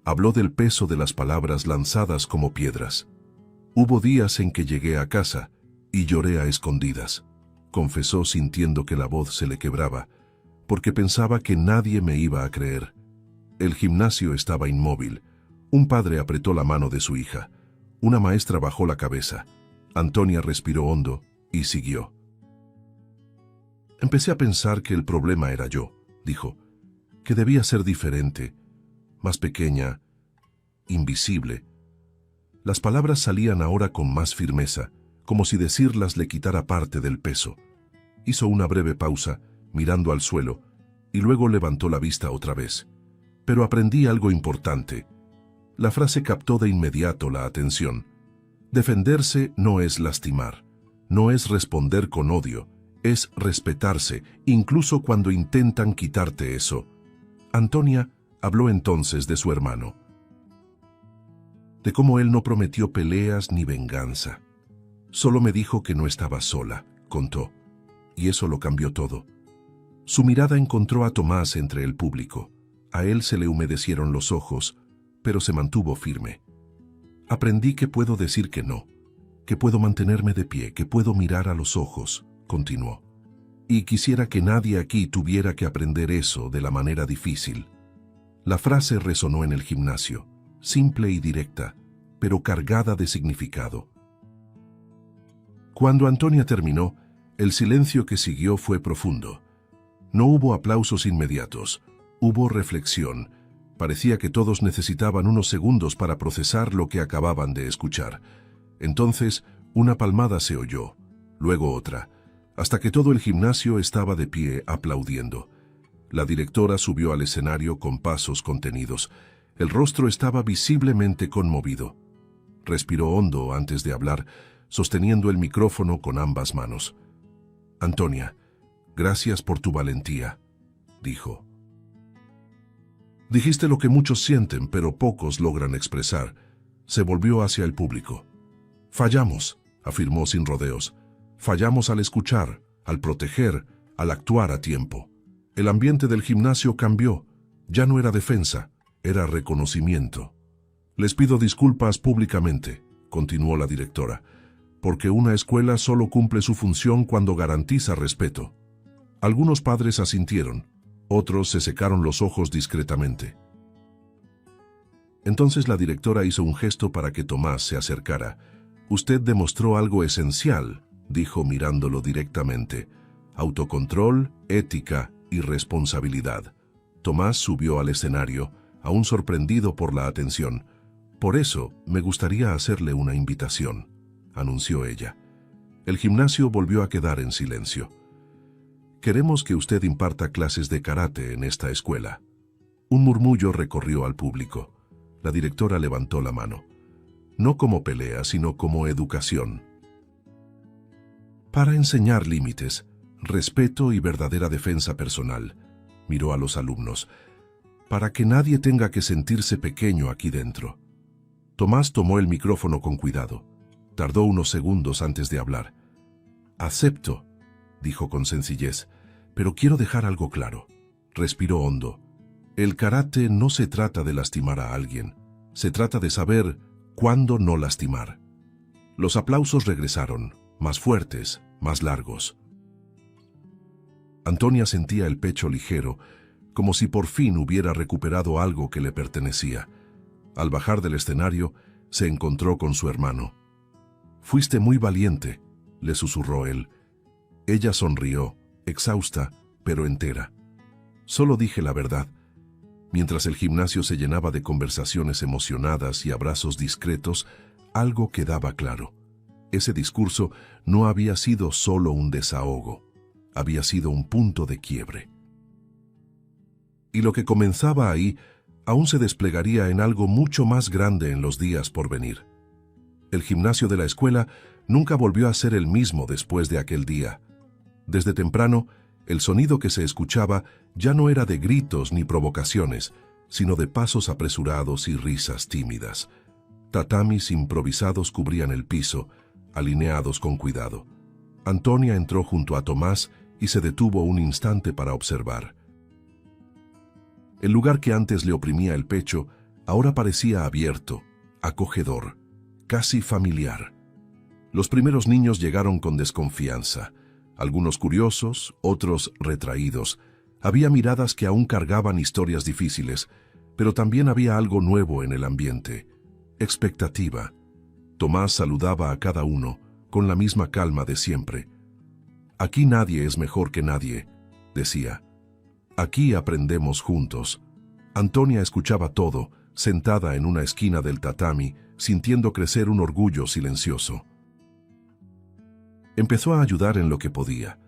Habló del peso de las palabras lanzadas como piedras. Hubo días en que llegué a casa y lloré a escondidas, confesó sintiendo que la voz se le quebraba, porque pensaba que nadie me iba a creer. El gimnasio estaba inmóvil. Un padre apretó la mano de su hija. Una maestra bajó la cabeza. Antonia respiró hondo y siguió. Empecé a pensar que el problema era yo, dijo, que debía ser diferente, más pequeña, invisible. Las palabras salían ahora con más firmeza, como si decirlas le quitara parte del peso. Hizo una breve pausa, mirando al suelo, y luego levantó la vista otra vez. Pero aprendí algo importante. La frase captó de inmediato la atención. Defenderse no es lastimar, no es responder con odio, es respetarse, incluso cuando intentan quitarte eso. Antonia habló entonces de su hermano, de cómo él no prometió peleas ni venganza. Solo me dijo que no estaba sola, contó, y eso lo cambió todo. Su mirada encontró a Tomás entre el público. A él se le humedecieron los ojos, pero se mantuvo firme. Aprendí que puedo decir que no, que puedo mantenerme de pie, que puedo mirar a los ojos, continuó. Y quisiera que nadie aquí tuviera que aprender eso de la manera difícil. La frase resonó en el gimnasio, simple y directa, pero cargada de significado. Cuando Antonia terminó, el silencio que siguió fue profundo. No hubo aplausos inmediatos, hubo reflexión. Parecía que todos necesitaban unos segundos para procesar lo que acababan de escuchar. Entonces, una palmada se oyó, luego otra, hasta que todo el gimnasio estaba de pie aplaudiendo. La directora subió al escenario con pasos contenidos. El rostro estaba visiblemente conmovido. Respiró hondo antes de hablar, sosteniendo el micrófono con ambas manos. Antonia, gracias por tu valentía, dijo. Dijiste lo que muchos sienten, pero pocos logran expresar. Se volvió hacia el público. Fallamos, afirmó sin rodeos. Fallamos al escuchar, al proteger, al actuar a tiempo. El ambiente del gimnasio cambió. Ya no era defensa, era reconocimiento. Les pido disculpas públicamente, continuó la directora, porque una escuela solo cumple su función cuando garantiza respeto. Algunos padres asintieron. Otros se secaron los ojos discretamente. Entonces la directora hizo un gesto para que Tomás se acercara. Usted demostró algo esencial, dijo mirándolo directamente. Autocontrol, ética y responsabilidad. Tomás subió al escenario, aún sorprendido por la atención. Por eso me gustaría hacerle una invitación, anunció ella. El gimnasio volvió a quedar en silencio. Queremos que usted imparta clases de karate en esta escuela. Un murmullo recorrió al público. La directora levantó la mano. No como pelea, sino como educación. Para enseñar límites, respeto y verdadera defensa personal, miró a los alumnos. Para que nadie tenga que sentirse pequeño aquí dentro. Tomás tomó el micrófono con cuidado. Tardó unos segundos antes de hablar. Acepto, dijo con sencillez, pero quiero dejar algo claro. Respiró hondo. El karate no se trata de lastimar a alguien, se trata de saber cuándo no lastimar. Los aplausos regresaron, más fuertes, más largos. Antonia sentía el pecho ligero, como si por fin hubiera recuperado algo que le pertenecía. Al bajar del escenario, se encontró con su hermano. Fuiste muy valiente, le susurró él. Ella sonrió, exhausta, pero entera. Solo dije la verdad. Mientras el gimnasio se llenaba de conversaciones emocionadas y abrazos discretos, algo quedaba claro. Ese discurso no había sido solo un desahogo, había sido un punto de quiebre. Y lo que comenzaba ahí aún se desplegaría en algo mucho más grande en los días por venir. El gimnasio de la escuela nunca volvió a ser el mismo después de aquel día. Desde temprano, el sonido que se escuchaba ya no era de gritos ni provocaciones, sino de pasos apresurados y risas tímidas. Tatamis improvisados cubrían el piso, alineados con cuidado. Antonia entró junto a Tomás y se detuvo un instante para observar. El lugar que antes le oprimía el pecho ahora parecía abierto, acogedor, casi familiar. Los primeros niños llegaron con desconfianza, algunos curiosos, otros retraídos. Había miradas que aún cargaban historias difíciles, pero también había algo nuevo en el ambiente: expectativa. Tomás saludaba a cada uno con la misma calma de siempre. «Aquí nadie es mejor que nadie», decía. «Aquí aprendemos juntos». Antonia escuchaba todo, sentada en una esquina del tatami, sintiendo crecer un orgullo silencioso. Empezó a ayudar en lo que podía.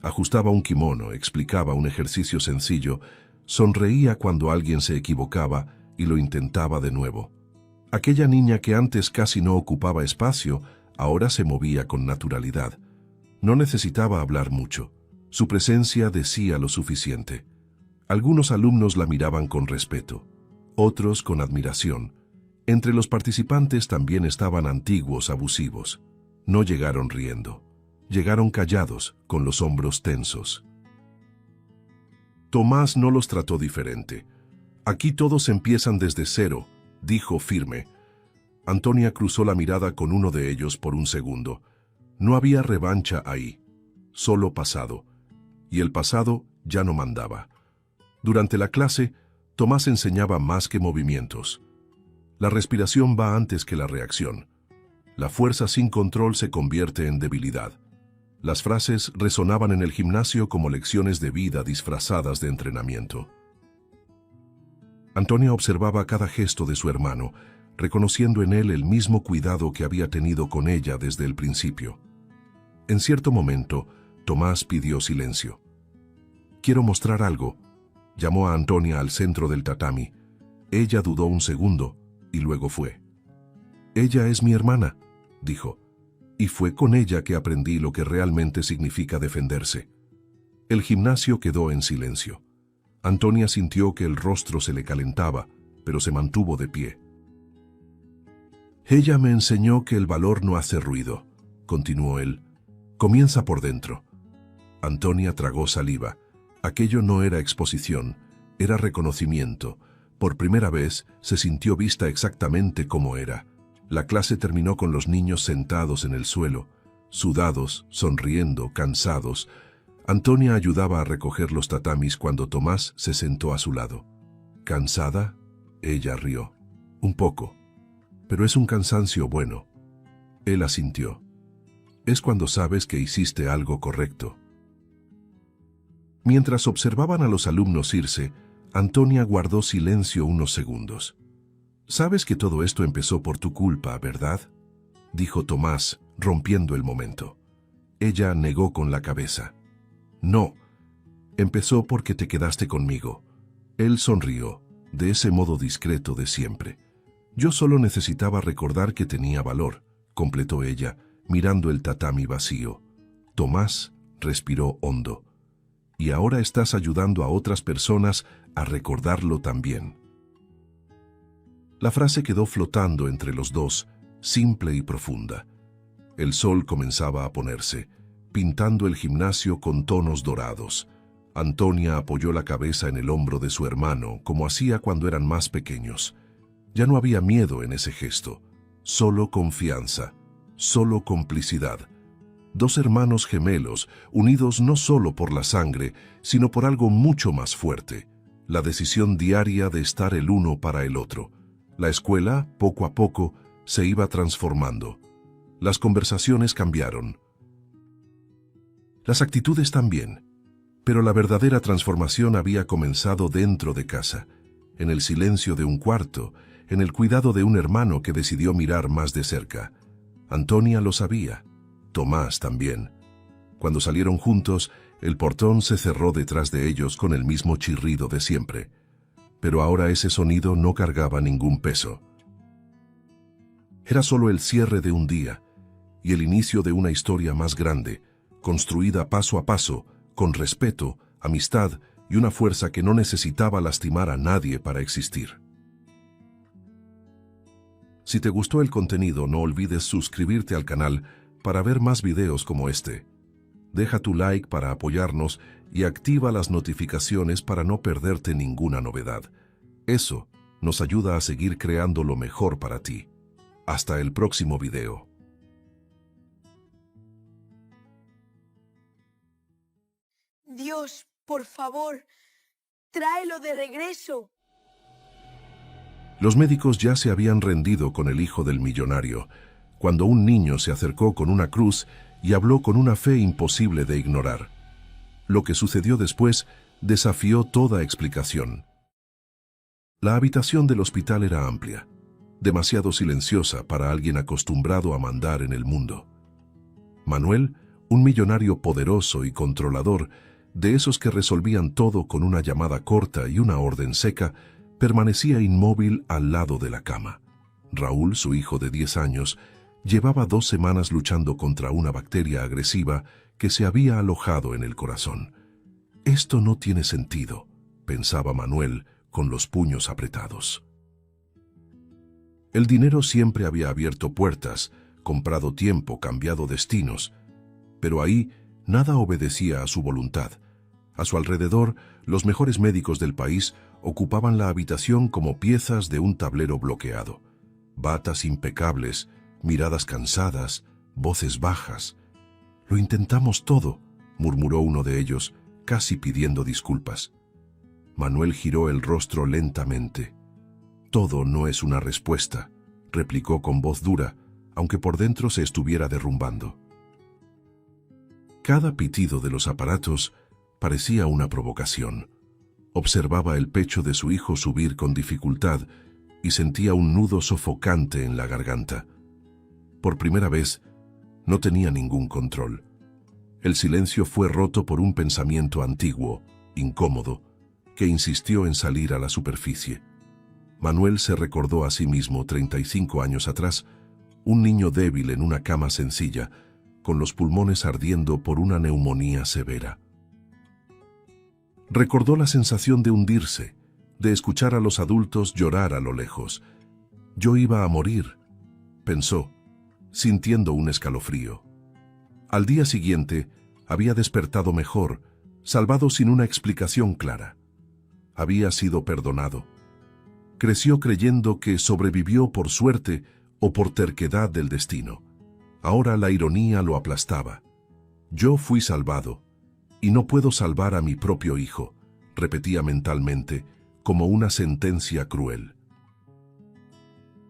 Ajustaba un kimono, explicaba un ejercicio sencillo, sonreía cuando alguien se equivocaba y lo intentaba de nuevo. Aquella niña que antes casi no ocupaba espacio, ahora se movía con naturalidad. No necesitaba hablar mucho. Su presencia decía lo suficiente. Algunos alumnos la miraban con respeto, otros con admiración. Entre los participantes también estaban antiguos abusivos. No llegaron riendo. Llegaron callados, con los hombros tensos. Tomás no los trató diferente. «Aquí todos empiezan desde cero», dijo firme. Antonia cruzó la mirada con uno de ellos por un segundo. No había revancha ahí, solo pasado. Y el pasado ya no mandaba. Durante la clase, Tomás enseñaba más que movimientos. La respiración va antes que la reacción. La fuerza sin control se convierte en debilidad. Las frases resonaban en el gimnasio como lecciones de vida disfrazadas de entrenamiento. Antonia observaba cada gesto de su hermano, reconociendo en él el mismo cuidado que había tenido con ella desde el principio. En cierto momento, Tomás pidió silencio. «Quiero mostrar algo», llamó a Antonia al centro del tatami. Ella dudó un segundo y luego fue. «Ella es mi hermana», dijo, «y fue con ella que aprendí lo que realmente significa defenderse». El gimnasio quedó en silencio. Antonia sintió que el rostro se le calentaba, pero se mantuvo de pie. «Ella me enseñó que el valor no hace ruido», continuó él. «Comienza por dentro». Antonia tragó saliva. Aquello no era exposición, era reconocimiento. Por primera vez se sintió vista exactamente como era. La clase terminó con los niños sentados en el suelo, sudados, sonriendo, cansados. Antonia ayudaba a recoger los tatamis cuando Tomás se sentó a su lado. «¿Cansada?» Ella rió. «Un poco. Pero es un cansancio bueno». Él asintió. «Es cuando sabes que hiciste algo correcto». Mientras observaban a los alumnos irse, Antonia guardó silencio unos segundos. «Sabes que todo esto empezó por tu culpa, ¿verdad?», dijo Tomás, rompiendo el momento. Ella negó con la cabeza. «No, empezó porque te quedaste conmigo». Él sonrió, de ese modo discreto de siempre. «Yo solo necesitaba recordar que tenía valor», completó ella, mirando el tatami vacío. Tomás respiró hondo. «Y ahora estás ayudando a otras personas a recordarlo también». La frase quedó flotando entre los dos, simple y profunda. El sol comenzaba a ponerse, pintando el gimnasio con tonos dorados. Antonia apoyó la cabeza en el hombro de su hermano, como hacía cuando eran más pequeños. Ya no había miedo en ese gesto, solo confianza, solo complicidad. Dos hermanos gemelos, unidos no solo por la sangre, sino por algo mucho más fuerte, la decisión diaria de estar el uno para el otro. La escuela, poco a poco, se iba transformando. Las conversaciones cambiaron. Las actitudes también. Pero la verdadera transformación había comenzado dentro de casa. en el silencio de un cuarto, en el cuidado de un hermano que decidió mirar más de cerca. Antonia lo sabía, Tomás también. Cuando salieron juntos, el portón se cerró detrás de ellos con el mismo chirrido de siempre. Pero ahora ese sonido no cargaba ningún peso. Era solo el cierre de un día y el inicio de una historia más grande, construida paso a paso, con respeto, amistad y una fuerza que no necesitaba lastimar a nadie para existir. Si te gustó el contenido, no olvides suscribirte al canal para ver más videos como este. Deja tu like para apoyarnos y activa las notificaciones para no perderte ninguna novedad. Eso nos ayuda a seguir creando lo mejor para ti. Hasta el próximo video. Dios, por favor, tráelo de regreso. Los médicos ya se habían rendido con el hijo del millonario, cuando un niño se acercó con una cruz y habló con una fe imposible de ignorar. Lo que sucedió después desafió toda explicación. La habitación del hospital era amplia, demasiado silenciosa para alguien acostumbrado a mandar en el mundo. Manuel, un millonario poderoso y controlador, de esos que resolvían todo con una llamada corta y una orden seca, permanecía inmóvil al lado de la cama. Raúl, su hijo de 10 años, llevaba 2 semanas luchando contra una bacteria agresiva que se había alojado en el corazón. Esto no tiene sentido, pensaba Manuel con los puños apretados. El dinero siempre había abierto puertas, comprado tiempo, cambiado destinos, pero ahí nada obedecía a su voluntad. A su alrededor, los mejores médicos del país ocupaban la habitación como piezas de un tablero bloqueado. Batas impecables, miradas cansadas, voces bajas. «Lo intentamos todo», murmuró uno de ellos, casi pidiendo disculpas. Manuel giró el rostro lentamente. «Todo no es una respuesta», replicó con voz dura, aunque por dentro se estuviera derrumbando. Cada pitido de los aparatos parecía una provocación. Observaba el pecho de su hijo subir con dificultad y sentía un nudo sofocante en la garganta. Por primera vez, no tenía ningún control. El silencio fue roto por un pensamiento antiguo, incómodo, que insistió en salir a la superficie. Manuel se recordó a sí mismo 35 años atrás, un niño débil en una cama sencilla, con los pulmones ardiendo por una neumonía severa. Recordó la sensación de hundirse, de escuchar a los adultos llorar a lo lejos. «Yo iba a morir», pensó, sintiendo un escalofrío. Al día siguiente, había despertado mejor, salvado sin una explicación clara. Había sido perdonado. Creció creyendo que sobrevivió por suerte o por terquedad del destino. Ahora la ironía lo aplastaba. «Yo fui salvado, y no puedo salvar a mi propio hijo», repetía mentalmente, como una sentencia cruel.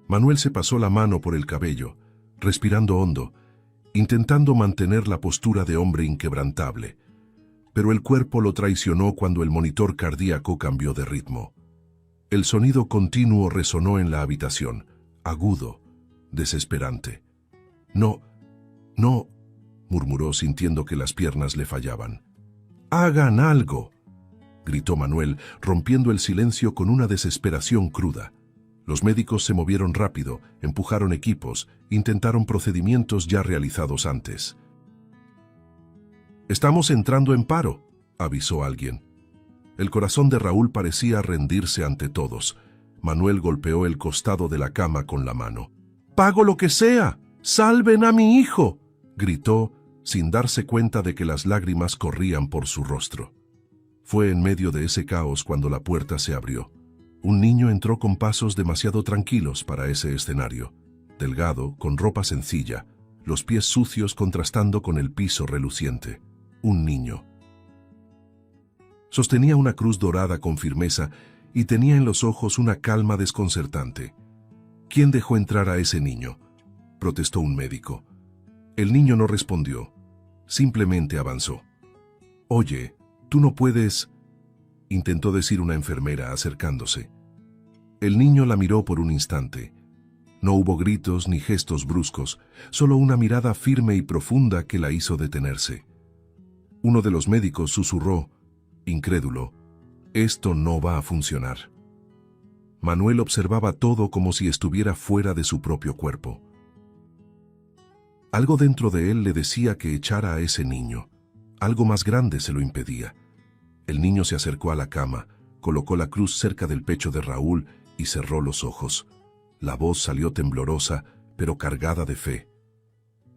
Manuel se pasó la mano por el cabello, respirando hondo, intentando mantener la postura de hombre inquebrantable. Pero el cuerpo lo traicionó cuando el monitor cardíaco cambió de ritmo. El sonido continuo resonó en la habitación, agudo, desesperante. «No, no», murmuró sintiendo que las piernas le fallaban. «¡Hagan algo!», gritó Manuel, rompiendo el silencio con una desesperación cruda. Los médicos se movieron rápido, empujaron equipos, intentaron procedimientos ya realizados antes. «Estamos entrando en paro», avisó alguien. El corazón de Raúl parecía rendirse ante todos. Manuel golpeó el costado de la cama con la mano. «¡Pago lo que sea! ¡Salven a mi hijo!», gritó, sin darse cuenta de que las lágrimas corrían por su rostro. Fue en medio de ese caos cuando la puerta se abrió. Un niño entró con pasos demasiado tranquilos para ese escenario. Delgado, con ropa sencilla, los pies sucios contrastando con el piso reluciente. Un niño. Sostenía una cruz dorada con firmeza y tenía en los ojos una calma desconcertante. «¿Quién dejó entrar a ese niño?», protestó un médico. El niño no respondió, simplemente avanzó. «Oye, tú no puedes», intentó decir una enfermera acercándose. El niño la miró por un instante. No hubo gritos ni gestos bruscos, solo una mirada firme y profunda que la hizo detenerse. Uno de los médicos susurró, incrédulo, «Esto no va a funcionar». Manuel observaba todo como si estuviera fuera de su propio cuerpo. Algo dentro de él le decía que echara a ese niño. Algo más grande se lo impedía. El niño se acercó a la cama, colocó la cruz cerca del pecho de Raúl y cerró los ojos. La voz salió temblorosa, pero cargada de fe.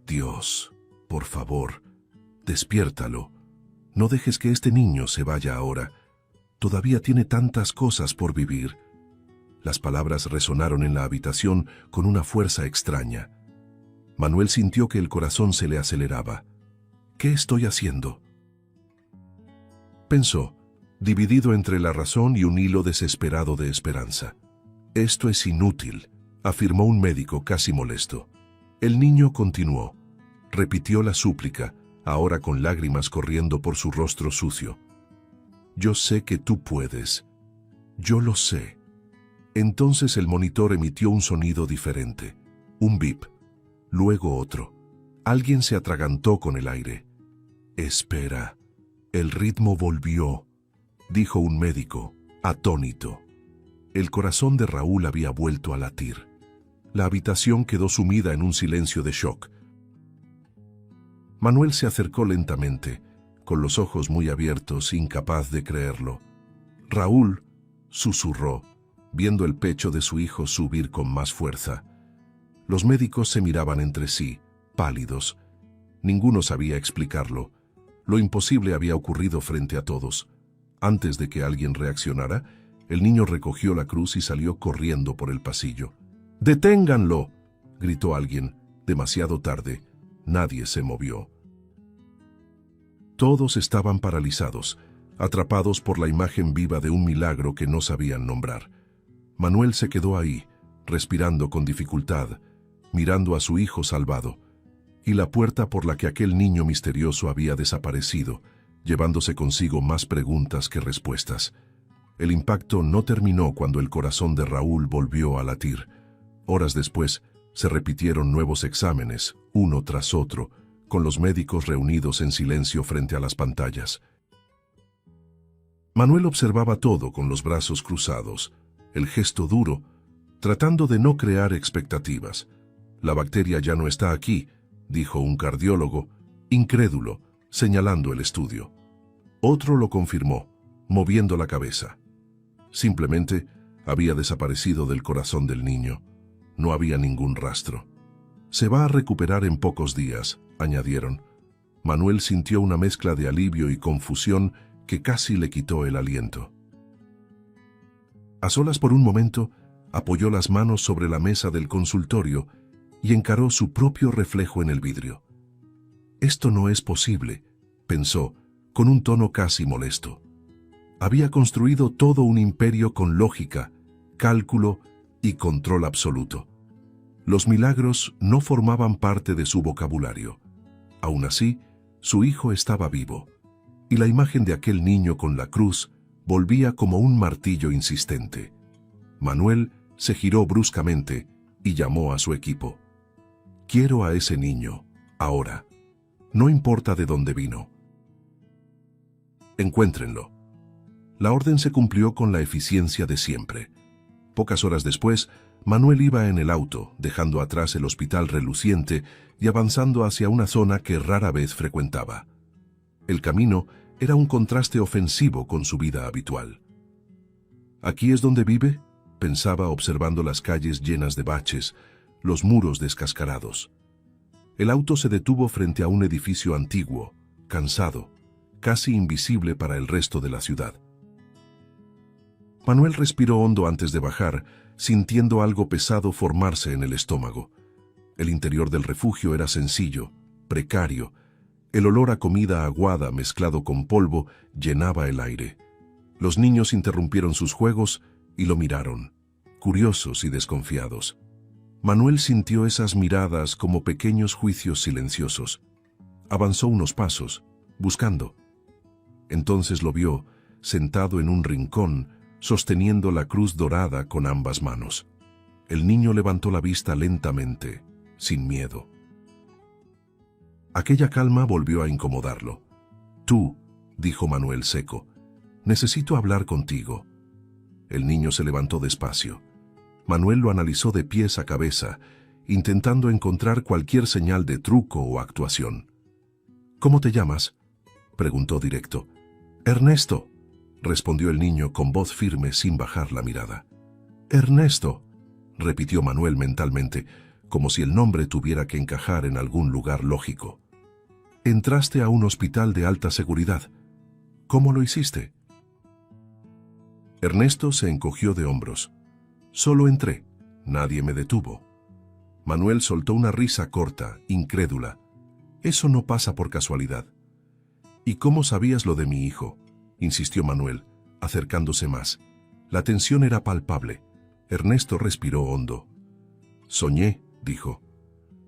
«Dios, por favor, despiértalo. No dejes que este niño se vaya ahora. Todavía tiene tantas cosas por vivir». Las palabras resonaron en la habitación con una fuerza extraña. Manuel sintió que el corazón se le aceleraba. «¿Qué estoy haciendo?», pensó, dividido entre la razón y un hilo desesperado de esperanza. «Esto es inútil», afirmó un médico casi molesto. El niño continuó. Repitió la súplica, ahora con lágrimas corriendo por su rostro sucio. «Yo sé que tú puedes. Yo lo sé». Entonces el monitor emitió un sonido diferente. Un bip. Luego otro. Alguien se atragantó con el aire. «Espera. El ritmo volvió», dijo un médico, atónito. El corazón de Raúl había vuelto a latir. La habitación quedó sumida en un silencio de shock. Manuel se acercó lentamente, con los ojos muy abiertos, incapaz de creerlo. «Raúl», susurró, viendo el pecho de su hijo subir con más fuerza. Los médicos se miraban entre sí, pálidos. Ninguno sabía explicarlo. Lo imposible había ocurrido frente a todos. Antes de que alguien reaccionara, el niño recogió la cruz y salió corriendo por el pasillo. «¡Deténganlo!», gritó alguien, demasiado tarde. Nadie se movió. Todos estaban paralizados, atrapados por la imagen viva de un milagro que no sabían nombrar. Manuel se quedó ahí, respirando con dificultad, mirando a su hijo salvado, y la puerta por la que aquel niño misterioso había desaparecido, llevándose consigo más preguntas que respuestas. El impacto no terminó cuando el corazón de Raúl volvió a latir. Horas después, se repitieron nuevos exámenes, uno tras otro, con los médicos reunidos en silencio frente a las pantallas. Manuel observaba todo con los brazos cruzados, el gesto duro, tratando de no crear expectativas. «La bacteria ya no está aquí», dijo un cardiólogo, incrédulo, señalando el estudio. Otro lo confirmó, moviendo la cabeza. Simplemente había desaparecido del corazón del niño. No había ningún rastro. «Se va a recuperar en pocos días», añadieron. Manuel sintió una mezcla de alivio y confusión que casi le quitó el aliento. A solas por un momento, apoyó las manos sobre la mesa del consultorio y encaró su propio reflejo en el vidrio. «Esto no es posible», pensó, con un tono casi molesto. Había construido todo un imperio con lógica, cálculo y control absoluto. Los milagros no formaban parte de su vocabulario. Aún así, su hijo estaba vivo, y la imagen de aquel niño con la cruz volvía como un martillo insistente. Manuel se giró bruscamente y llamó a su equipo. «Quiero a ese niño, ahora. No importa de dónde vino. Encuéntrenlo». La orden se cumplió con la eficiencia de siempre. Pocas horas después, Manuel iba en el auto, dejando atrás el hospital reluciente y avanzando hacia una zona que rara vez frecuentaba. El camino era un contraste ofensivo con su vida habitual. «¿Aquí es donde vive?», pensaba observando las calles llenas de baches, los muros descascarados. El auto se detuvo frente a un edificio antiguo, cansado, casi invisible para el resto de la ciudad. Manuel respiró hondo antes de bajar, sintiendo algo pesado formarse en el estómago. El interior del refugio era sencillo, precario. El olor a comida aguada mezclado con polvo llenaba el aire. Los niños interrumpieron sus juegos y lo miraron, curiosos y desconfiados. Manuel sintió esas miradas como pequeños juicios silenciosos. Avanzó unos pasos, buscando. Entonces lo vio, sentado en un rincón, sosteniendo la cruz dorada con ambas manos. El niño levantó la vista lentamente, sin miedo. Aquella calma volvió a incomodarlo. «Tú», dijo Manuel seco, «necesito hablar contigo». El niño se levantó despacio. Manuel lo analizó de pies a cabeza, intentando encontrar cualquier señal de truco o actuación. «¿Cómo te llamas?», preguntó directo. «Ernesto», respondió el niño con voz firme sin bajar la mirada. «Ernesto», repitió Manuel mentalmente, como si el nombre tuviera que encajar en algún lugar lógico. «Entraste a un hospital de alta seguridad. ¿Cómo lo hiciste?». Ernesto se encogió de hombros. «Solo entré. Nadie me detuvo». Manuel soltó una risa corta, incrédula. «Eso no pasa por casualidad». «¿Y cómo sabías lo de mi hijo?», insistió Manuel, acercándose más. La tensión era palpable. Ernesto respiró hondo. «Soñé», dijo.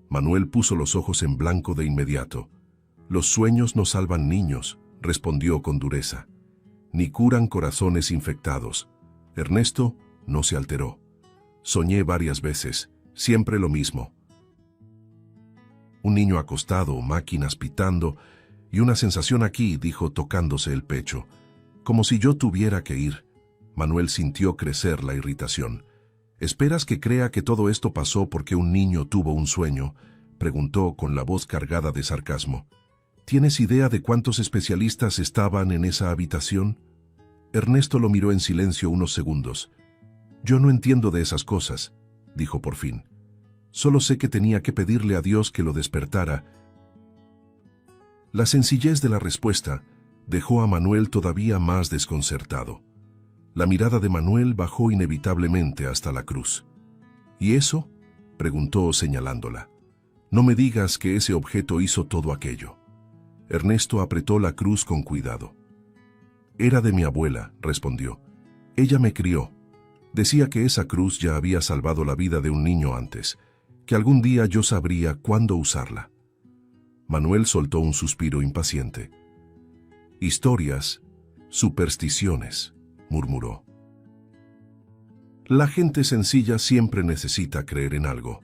Manuel puso los ojos en blanco de inmediato. «Los sueños no salvan niños», respondió con dureza. «Ni curan corazones infectados». Ernesto no se alteró. «Soñé varias veces, siempre lo mismo. Un niño acostado, máquinas pitando, y una sensación aquí», dijo tocándose el pecho. «Como si yo tuviera que ir». Manuel sintió crecer la irritación. «¿Esperas que crea que todo esto pasó porque un niño tuvo un sueño?», preguntó con la voz cargada de sarcasmo. «¿Tienes idea de cuántos especialistas estaban en esa habitación?». Ernesto lo miró en silencio unos segundos. «Yo no entiendo de esas cosas», dijo por fin. «Solo sé que tenía que pedirle a Dios que lo despertara». La sencillez de la respuesta dejó a Manuel todavía más desconcertado. La mirada de Manuel bajó inevitablemente hasta la cruz. «¿Y eso?», preguntó señalándola. «No me digas que ese objeto hizo todo aquello». Ernesto apretó la cruz con cuidado. «Era de mi abuela», respondió. «Ella me crió. Decía que esa cruz ya había salvado la vida de un niño antes, que algún día yo sabría cuándo usarla». Manuel soltó un suspiro impaciente. «Historias, supersticiones», murmuró. «La gente sencilla siempre necesita creer en algo».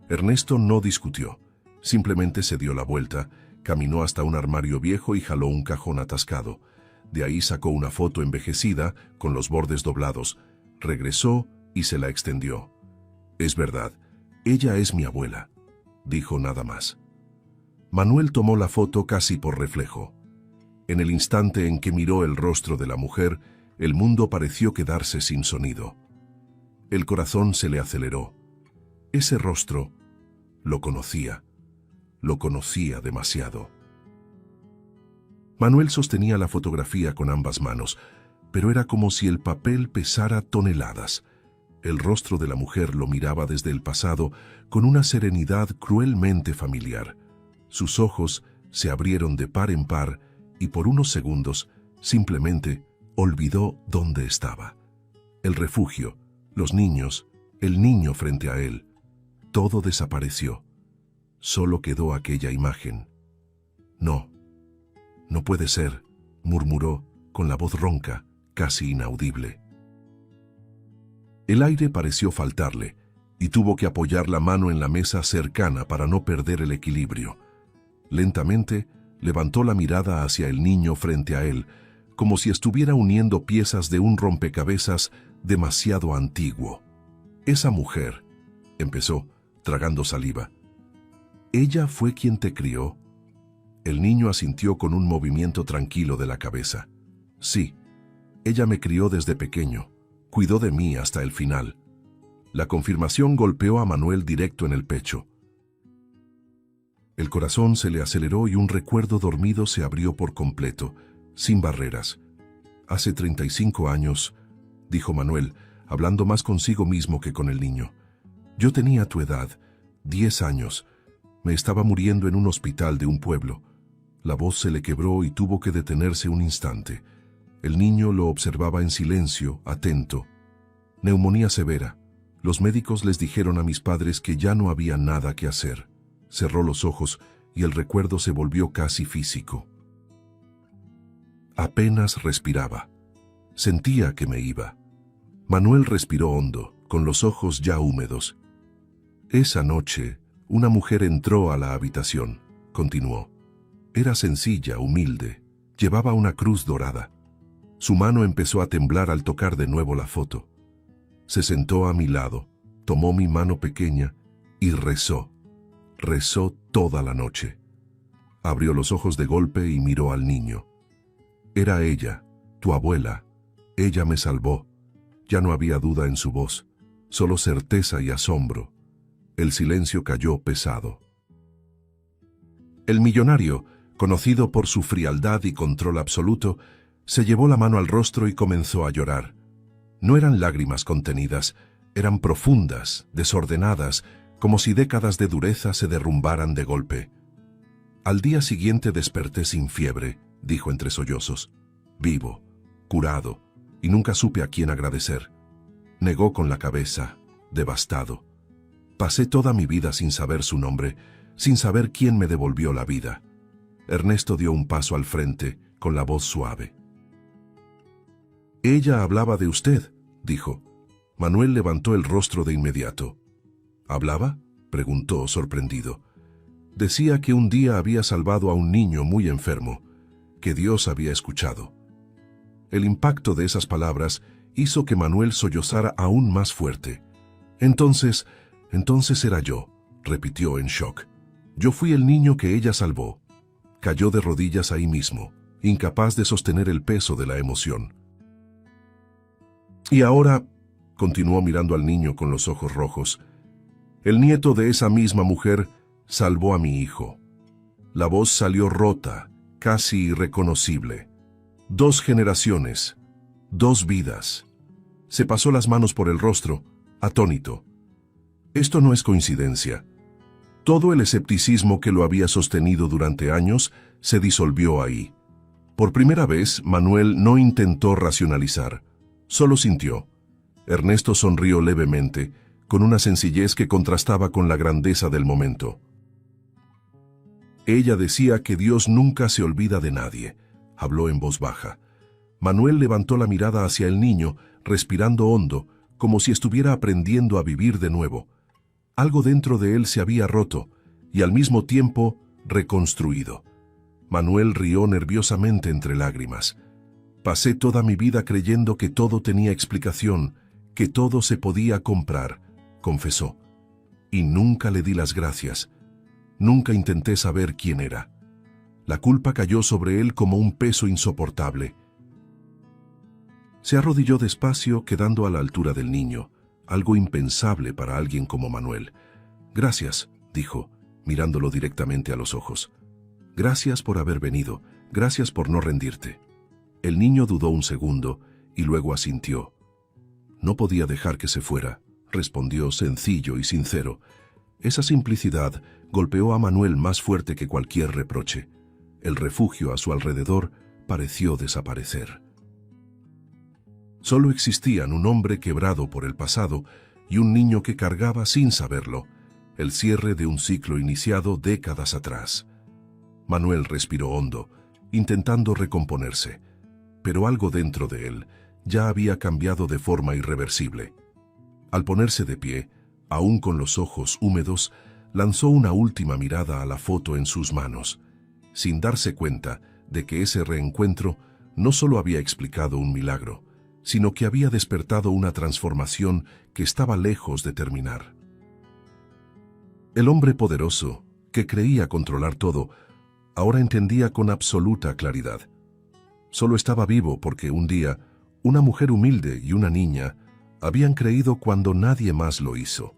Ernesto no discutió, simplemente se dio la vuelta, caminó hasta un armario viejo y jaló un cajón atascado. De ahí sacó una foto envejecida, con los bordes doblados. Regresó y se la extendió. «Es verdad, ella es mi abuela», dijo nada más. Manuel tomó la foto casi por reflejo. En el instante en que miró el rostro de la mujer, el mundo pareció quedarse sin sonido. El corazón se le aceleró. Ese rostro lo conocía demasiado. Manuel sostenía la fotografía con ambas manos, pero era como si el papel pesara toneladas. El rostro de la mujer lo miraba desde el pasado con una serenidad cruelmente familiar. Sus ojos se abrieron de par en par y por unos segundos simplemente olvidó dónde estaba. El refugio, los niños, el niño frente a él. Todo desapareció. Solo quedó aquella imagen. «No, no puede ser», murmuró con la voz ronca, casi inaudible. El aire pareció faltarle y tuvo que apoyar la mano en la mesa cercana para no perder el equilibrio. Lentamente levantó la mirada hacia el niño frente a él, como si estuviera uniendo piezas de un rompecabezas demasiado antiguo. «Esa mujer», empezó, tragando saliva. «¿Ella fue quien te crió?». El niño asintió con un movimiento tranquilo de la cabeza. «Sí, ella me crió desde pequeño, cuidó de mí hasta el final». La confirmación golpeó a Manuel directo en el pecho. El corazón se le aceleró y un recuerdo dormido se abrió por completo, sin barreras. «Hace 35 años», dijo Manuel, hablando más consigo mismo que con el niño. «Yo tenía tu edad, 10 años. Me estaba muriendo en un hospital de un pueblo». La voz se le quebró y tuvo que detenerse un instante. El niño lo observaba en silencio, atento. «Neumonía severa. Los médicos les dijeron a mis padres que ya no había nada que hacer». Cerró los ojos y el recuerdo se volvió casi físico. Apenas respiraba. Sentía que me iba. Manuel respiró hondo, con los ojos ya húmedos. Esa noche, una mujer entró a la habitación, continuó. Era sencilla, humilde, llevaba una cruz dorada. Su mano empezó a temblar al tocar de nuevo la foto. Se sentó a mi lado, tomó mi mano pequeña y rezó. Rezó toda la noche. Abrió los ojos de golpe y miró al niño. Era ella, tu abuela. Ella me salvó. Ya no había duda en su voz, solo certeza y asombro. El silencio cayó pesado. El millonario, conocido por su frialdad y control absoluto, se llevó la mano al rostro y comenzó a llorar. No eran lágrimas contenidas, eran profundas, desordenadas, como si décadas de dureza se derrumbaran de golpe. Al día siguiente desperté sin fiebre, dijo entre sollozos. Vivo, curado, y nunca supe a quién agradecer. Negó con la cabeza, devastado. Pasé toda mi vida sin saber su nombre, sin saber quién me devolvió la vida. Ernesto dio un paso al frente, con la voz suave. Ella hablaba de usted, dijo. Manuel levantó el rostro de inmediato. ¿Hablaba?, preguntó, sorprendido. Decía que un día había salvado a un niño muy enfermo, que Dios había escuchado. El impacto de esas palabras hizo que Manuel sollozara aún más fuerte. Entonces era yo, repitió en shock. Yo fui el niño que ella salvó. Cayó de rodillas ahí mismo, incapaz de sostener el peso de la emoción. Y ahora, continuó mirando al niño con los ojos rojos, el nieto de esa misma mujer salvó a mi hijo. La voz salió rota, casi irreconocible. 2 generaciones, 2 vidas. Se pasó las manos por el rostro, atónito. Esto no es coincidencia. Todo el escepticismo que lo había sostenido durante años se disolvió ahí. Por primera vez, Manuel no intentó racionalizar, solo sintió. Ernesto sonrió levemente, con una sencillez que contrastaba con la grandeza del momento. Ella decía que Dios nunca se olvida de nadie, habló en voz baja. Manuel levantó la mirada hacia el niño, respirando hondo, como si estuviera aprendiendo a vivir de nuevo. Algo dentro de él se había roto, y al mismo tiempo reconstruido. Manuel rió nerviosamente entre lágrimas. Pasé toda mi vida creyendo que todo tenía explicación, que todo se podía comprar, confesó. Y nunca le di las gracias. Nunca intenté saber quién era. La culpa cayó sobre él como un peso insoportable. Se arrodilló despacio, quedando a la altura del niño, algo impensable para alguien como Manuel. Gracias, dijo, mirándolo directamente a los ojos. Gracias por haber venido, gracias por no rendirte. El niño dudó un segundo y luego asintió. No podía dejar que se fuera, respondió sencillo y sincero. Esa simplicidad golpeó a Manuel más fuerte que cualquier reproche. El refugio a su alrededor pareció desaparecer. Solo existían un hombre quebrado por el pasado y un niño que cargaba sin saberlo el cierre de un ciclo iniciado décadas atrás. Manuel respiró hondo, intentando recomponerse, pero algo dentro de él ya había cambiado de forma irreversible. Al ponerse de pie, aún con los ojos húmedos, lanzó una última mirada a la foto en sus manos, sin darse cuenta de que ese reencuentro no solo había explicado un milagro, sino que había despertado una transformación que estaba lejos de terminar. El hombre poderoso, que creía controlar todo, ahora entendía con absoluta claridad. Solo estaba vivo porque un día, una mujer humilde y una niña habían creído cuando nadie más lo hizo.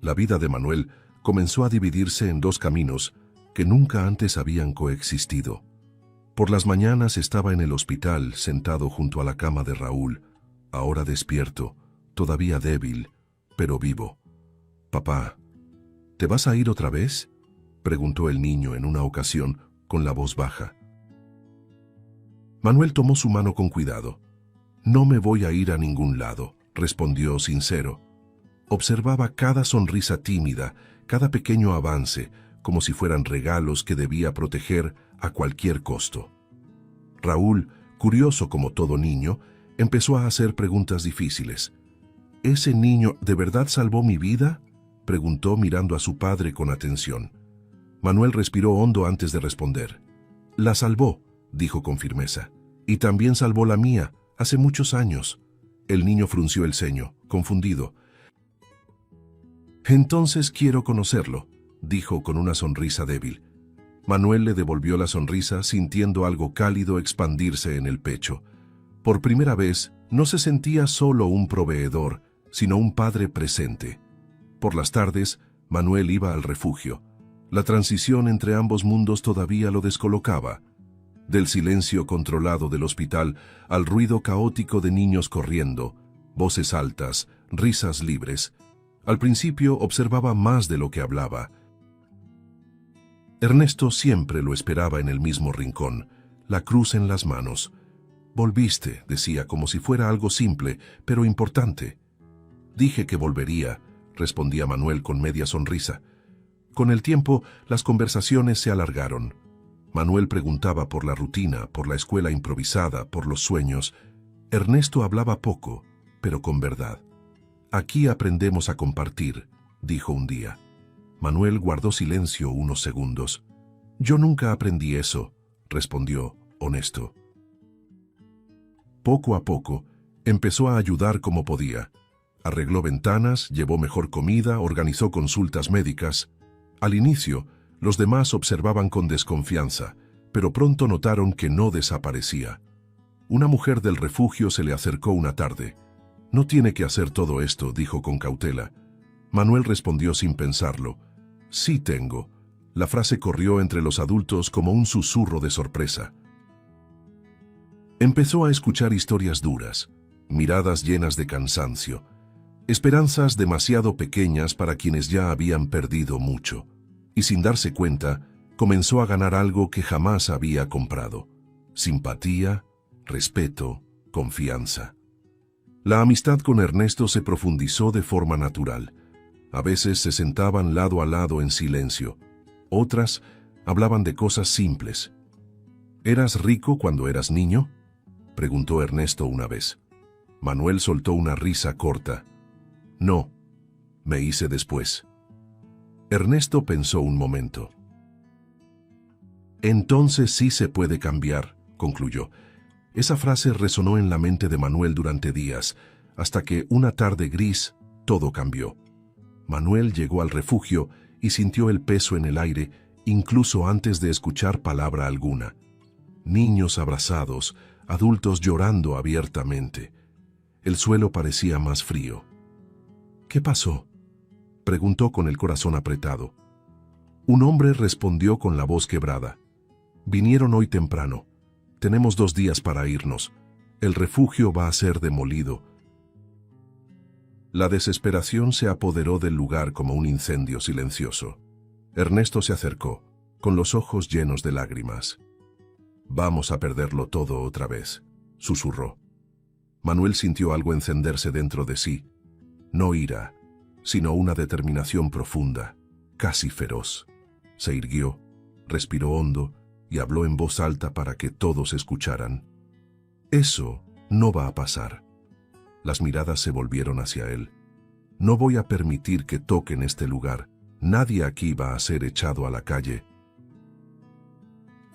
La vida de Manuel comenzó a dividirse en 2 caminos que nunca antes habían coexistido. Por las mañanas estaba en el hospital, sentado junto a la cama de Raúl, ahora despierto, todavía débil, pero vivo. «Papá, ¿te vas a ir otra vez?», preguntó el niño en una ocasión, con la voz baja. Manuel tomó su mano con cuidado. «No me voy a ir a ningún lado», respondió sincero. Observaba cada sonrisa tímida, cada pequeño avance, como si fueran regalos que debía proteger a cualquier costo. Raúl, curioso como todo niño, Empezó a hacer preguntas difíciles. ¿Ese niño de verdad salvó mi vida?, preguntó mirando a su padre con atención. Manuel respiró hondo antes de responder. La salvó, dijo con firmeza. Y también salvó la mía, hace muchos años. El niño frunció el ceño, confundido. Entonces quiero conocerlo, dijo con una sonrisa débil. Manuel le devolvió la sonrisa sintiendo algo cálido expandirse en el pecho. Por primera vez, no se sentía solo un proveedor, sino un padre presente. Por las tardes, Manuel iba al refugio. La transición entre ambos mundos todavía lo descolocaba. Del silencio controlado del hospital al ruido caótico de niños corriendo, voces altas, risas libres. Al principio observaba más de lo que hablaba. Ernesto siempre lo esperaba en el mismo rincón, la cruz en las manos. «Volviste», decía, como si fuera algo simple, pero importante. «Dije que volvería», respondía Manuel con media sonrisa. Con el tiempo, las conversaciones se alargaron. Manuel preguntaba por la rutina, por la escuela improvisada, por los sueños. Ernesto hablaba poco, pero con verdad. «Aquí aprendemos a compartir», dijo un día. Manuel guardó silencio unos segundos. «Yo nunca aprendí eso», respondió, honesto. Poco a poco, empezó a ayudar como podía. Arregló ventanas, llevó mejor comida, organizó consultas médicas. Al inicio, los demás observaban con desconfianza, pero pronto notaron que no desaparecía. Una mujer del refugio se le acercó una tarde. «No tiene que hacer todo esto», dijo con cautela. Manuel respondió sin pensarlo. «Sí tengo». La frase corrió entre los adultos como un susurro de sorpresa. Empezó a escuchar historias duras, miradas llenas de cansancio, esperanzas demasiado pequeñas para quienes ya habían perdido mucho. Y sin darse cuenta, comenzó a ganar algo que jamás había comprado: simpatía, respeto, confianza. La amistad con Ernesto se profundizó de forma natural. A veces se sentaban lado a lado en silencio. Otras hablaban de cosas simples. «¿Eras rico cuando eras niño?», preguntó Ernesto una vez. Manuel soltó una risa corta. «No, me hice después». Ernesto pensó un momento. «Entonces sí se puede cambiar», concluyó. Esa frase resonó en la mente de Manuel durante días, hasta que una tarde gris todo cambió. Manuel llegó al refugio y sintió el peso en el aire, incluso antes de escuchar palabra alguna. Niños abrazados, adultos llorando abiertamente. El suelo parecía más frío. «¿Qué pasó?», preguntó con el corazón apretado. Un hombre respondió con la voz quebrada. «Vinieron hoy temprano. Tenemos 2 días para irnos. El refugio va a ser demolido». La desesperación se apoderó del lugar como un incendio silencioso. Ernesto se acercó, con los ojos llenos de lágrimas. «Vamos a perderlo todo otra vez», susurró. Manuel sintió algo encenderse dentro de sí. No ira, sino una determinación profunda, casi feroz. Se irguió, respiró hondo y habló en voz alta para que todos escucharan. «Eso no va a pasar». Las miradas se volvieron hacia él. «No voy a permitir que toquen este lugar. Nadie aquí va a ser echado a la calle».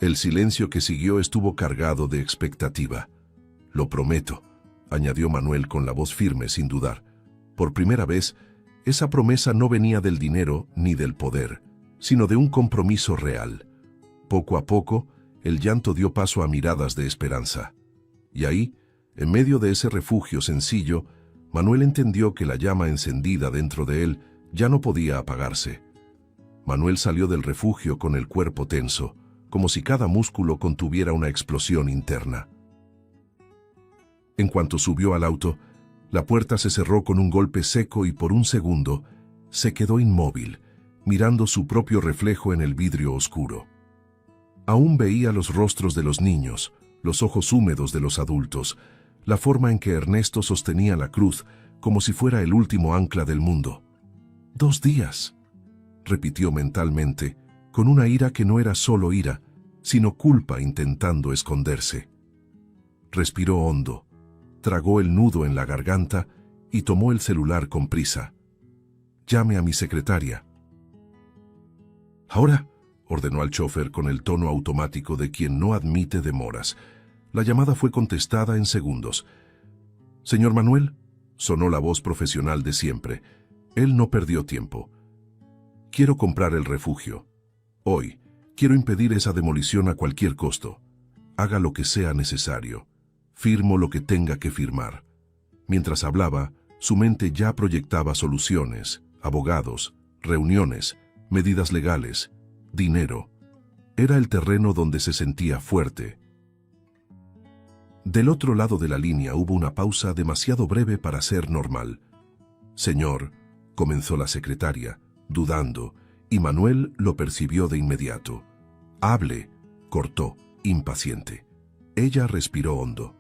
El silencio que siguió estuvo cargado de expectativa. «Lo prometo», añadió Manuel con la voz firme sin dudar. Por primera vez, esa promesa no venía del dinero ni del poder, sino de un compromiso real. Poco a poco, el llanto dio paso a miradas de esperanza. Y ahí, en medio de ese refugio sencillo, Manuel entendió que la llama encendida dentro de él ya no podía apagarse. Manuel salió del refugio con el cuerpo tenso, como si cada músculo contuviera una explosión interna. En cuanto subió al auto, la puerta se cerró con un golpe seco y por un segundo se quedó inmóvil, mirando su propio reflejo en el vidrio oscuro. Aún veía los rostros de los niños, los ojos húmedos de los adultos, la forma en que Ernesto sostenía la cruz como si fuera el último ancla del mundo. 2 días, repitió mentalmente, con una ira que no era solo ira, sino culpa intentando esconderse. Respiró hondo. tragó el nudo en la garganta y tomó el celular con prisa. «Llame a mi secretaria». «Ahora», ordenó al chofer con el tono automático de quien no admite demoras. La llamada fue contestada en segundos. «Señor Manuel», sonó la voz profesional de siempre. Él no perdió tiempo. «Quiero comprar el refugio. Hoy. Quiero impedir esa demolición a cualquier costo. Haga lo que sea necesario. Firmo lo que tenga que firmar». Mientras hablaba, su mente ya proyectaba soluciones, abogados, reuniones, medidas legales, dinero. Era el terreno donde se sentía fuerte. Del otro lado de la línea hubo una pausa demasiado breve para ser normal. «Señor», comenzó la secretaria, dudando, y Manuel lo percibió de inmediato. «Hable», cortó, impaciente. Ella respiró hondo.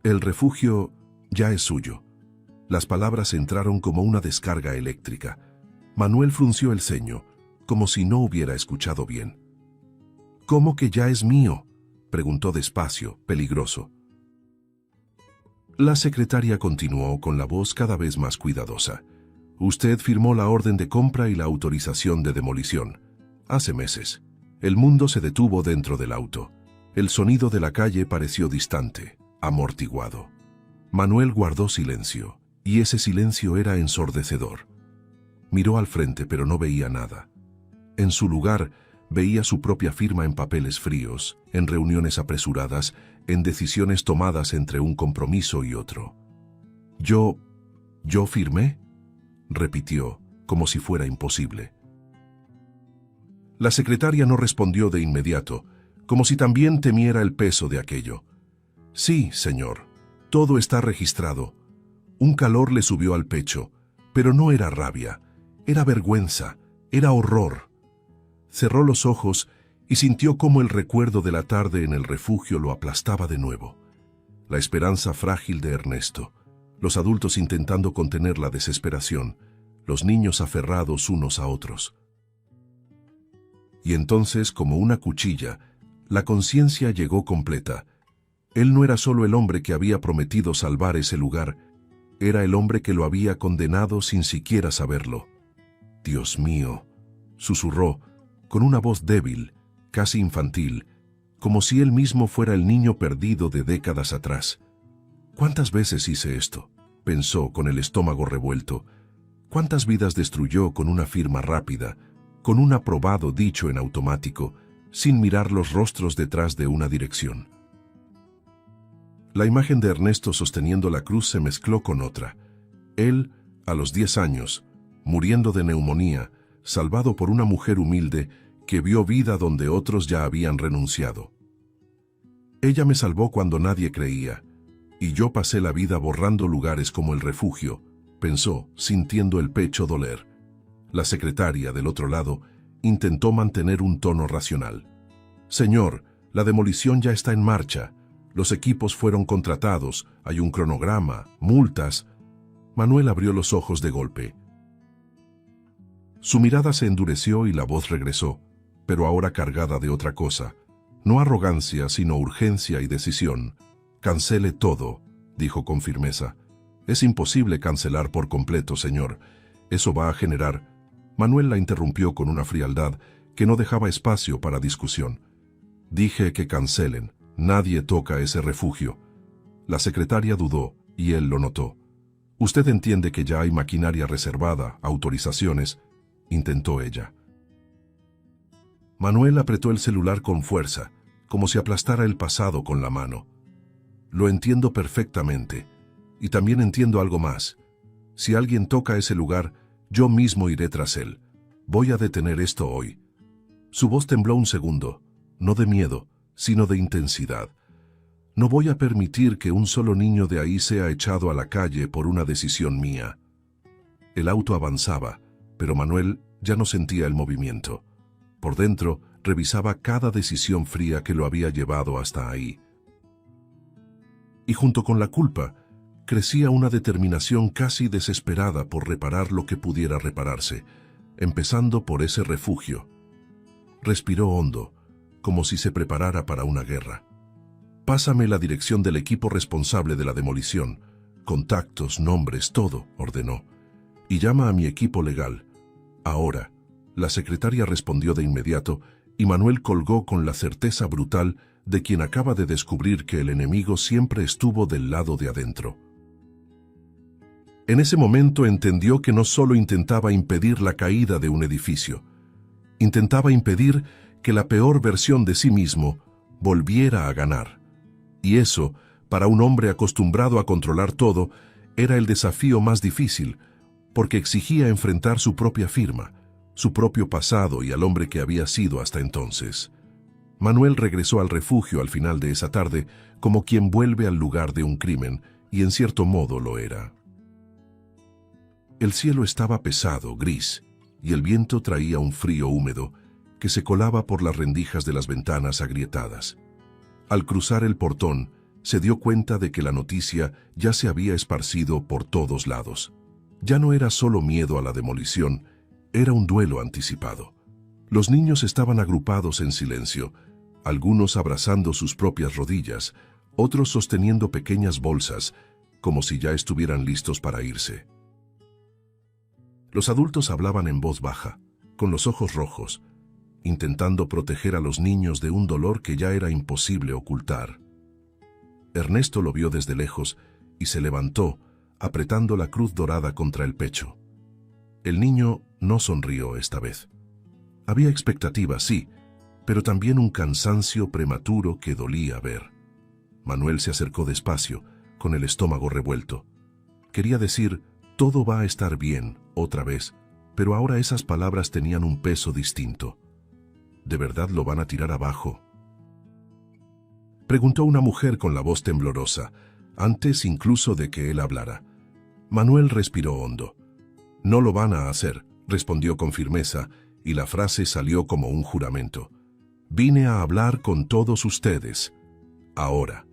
«El refugio ya es suyo». Las palabras entraron como una descarga eléctrica. Manuel frunció el ceño, como si no hubiera escuchado bien. «¿Cómo que ya es mío?», preguntó despacio, peligroso. La secretaria continuó con la voz cada vez más cuidadosa. «Usted firmó la orden de compra y la autorización de demolición. Hace meses. El mundo se detuvo dentro del auto. El sonido de la calle pareció distante, amortiguado. Manuel guardó silencio, y ese silencio era ensordecedor. Miró al frente, pero no veía nada. En su lugar, veía su propia firma en papeles fríos, en reuniones apresuradas, en decisiones tomadas entre un compromiso y otro. «¿Yo firmé?», repitió, como si fuera imposible. La secretaria no respondió de inmediato, como si también temiera el peso de aquello. «Sí, señor, todo está registrado». Un calor le subió al pecho, pero no era rabia, era vergüenza, era horror. Cerró los ojos y sintió cómo el recuerdo de la tarde en el refugio lo aplastaba de nuevo. La esperanza frágil de Ernesto, los adultos intentando contener la desesperación, los niños aferrados unos a otros. Y entonces, como una cuchilla, la conciencia llegó completa. Él no era solo el hombre que había prometido salvar ese lugar, era el hombre que lo había condenado sin siquiera saberlo. «Dios mío», susurró, con una voz débil, casi infantil, como si él mismo fuera el niño perdido de décadas atrás. «¿Cuántas veces hice esto?», pensó con el estómago revuelto. «¿Cuántas vidas destruyó con una firma rápida, con un aprobado dicho en automático, sin mirar los rostros detrás de una dirección?» La imagen de Ernesto sosteniendo la cruz se mezcló con otra. Él, a los 10 años, muriendo de neumonía, salvado por una mujer humilde que vio vida donde otros ya habían renunciado. «Ella me salvó cuando nadie creía, y yo pasé la vida borrando lugares como el refugio», pensó, sintiendo el pecho doler. La secretaria, del otro lado, intentó mantener un tono racional. «Señor, la demolición ya está en marcha. Los equipos fueron contratados, hay un cronograma, multas». Manuel abrió los ojos de golpe. Su mirada se endureció y la voz regresó, pero ahora cargada de otra cosa. No arrogancia, sino urgencia y decisión. «Cancele todo», dijo con firmeza. «Es imposible cancelar por completo, señor. Eso va a generar...». Manuel la interrumpió con una frialdad que no dejaba espacio para discusión. «Dije que cancelen. Nadie toca ese refugio». La secretaria dudó, y él lo notó. «Usted entiende que ya hay maquinaria reservada, autorizaciones», intentó ella. Manuel apretó el celular con fuerza, como si aplastara el pasado con la mano. «Lo entiendo perfectamente. Y también entiendo algo más. Si alguien toca ese lugar, yo mismo iré tras él. Voy a detener esto hoy». Su voz tembló un segundo, no de miedo, sino de intensidad. «No voy a permitir que un solo niño de ahí sea echado a la calle por una decisión mía». El auto avanzaba, pero Manuel ya no sentía el movimiento. Por dentro, revisaba cada decisión fría que lo había llevado hasta ahí. Y junto con la culpa, crecía una determinación casi desesperada por reparar lo que pudiera repararse, empezando por ese refugio. Respiró hondo, como si se preparara para una guerra. Pásame la dirección del equipo responsable de la demolición. Contactos, nombres, todo, ordenó. Y llama a mi equipo legal. Ahora. La secretaria respondió de inmediato y Manuel colgó con la certeza brutal de quien acaba de descubrir que el enemigo siempre estuvo del lado de adentro. En ese momento entendió que no solo intentaba impedir la caída de un edificio, intentaba impedir que la peor versión de sí mismo volviera a ganar. Y eso, para un hombre acostumbrado a controlar todo, era el desafío más difícil, porque exigía enfrentar su propia firma, su propio pasado y al hombre que había sido hasta entonces. Manuel regresó al refugio al final de esa tarde como quien vuelve al lugar de un crimen, y en cierto modo lo era. El cielo estaba pesado, gris, y el viento traía un frío húmedo que se colaba por las rendijas de las ventanas agrietadas. Al cruzar el portón, se dio cuenta de que la noticia ya se había esparcido por todos lados. Ya no era solo miedo a la demolición, era un duelo anticipado. Los niños estaban agrupados en silencio, algunos abrazando sus propias rodillas, otros sosteniendo pequeñas bolsas, como si ya estuvieran listos para irse. Los adultos hablaban en voz baja, con los ojos rojos, intentando proteger a los niños de un dolor que ya era imposible ocultar. Ernesto lo vio desde lejos y se levantó, apretando la cruz dorada contra el pecho. El niño no sonrió esta vez. Había expectativa, sí, pero también un cansancio prematuro que dolía ver. Manuel se acercó despacio, con el estómago revuelto. Quería decir, todo va a estar bien, otra vez, pero ahora esas palabras tenían un peso distinto. ¿De verdad lo van a tirar abajo? Preguntó una mujer con la voz temblorosa, antes incluso de que él hablara. Manuel respiró hondo. No lo van a hacer, respondió con firmeza, y la frase salió como un juramento. Vine a hablar con todos ustedes. Ahora.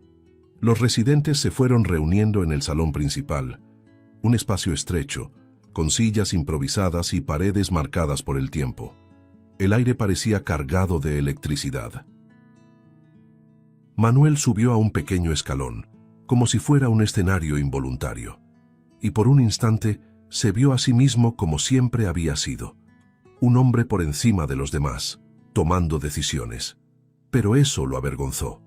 Los residentes se fueron reuniendo en el salón principal, un espacio estrecho, con sillas improvisadas y paredes marcadas por el tiempo. El aire parecía cargado de electricidad. Manuel subió a un pequeño escalón, como si fuera un escenario involuntario, y por un instante se vio a sí mismo como siempre había sido, un hombre por encima de los demás, tomando decisiones. Pero eso lo avergonzó.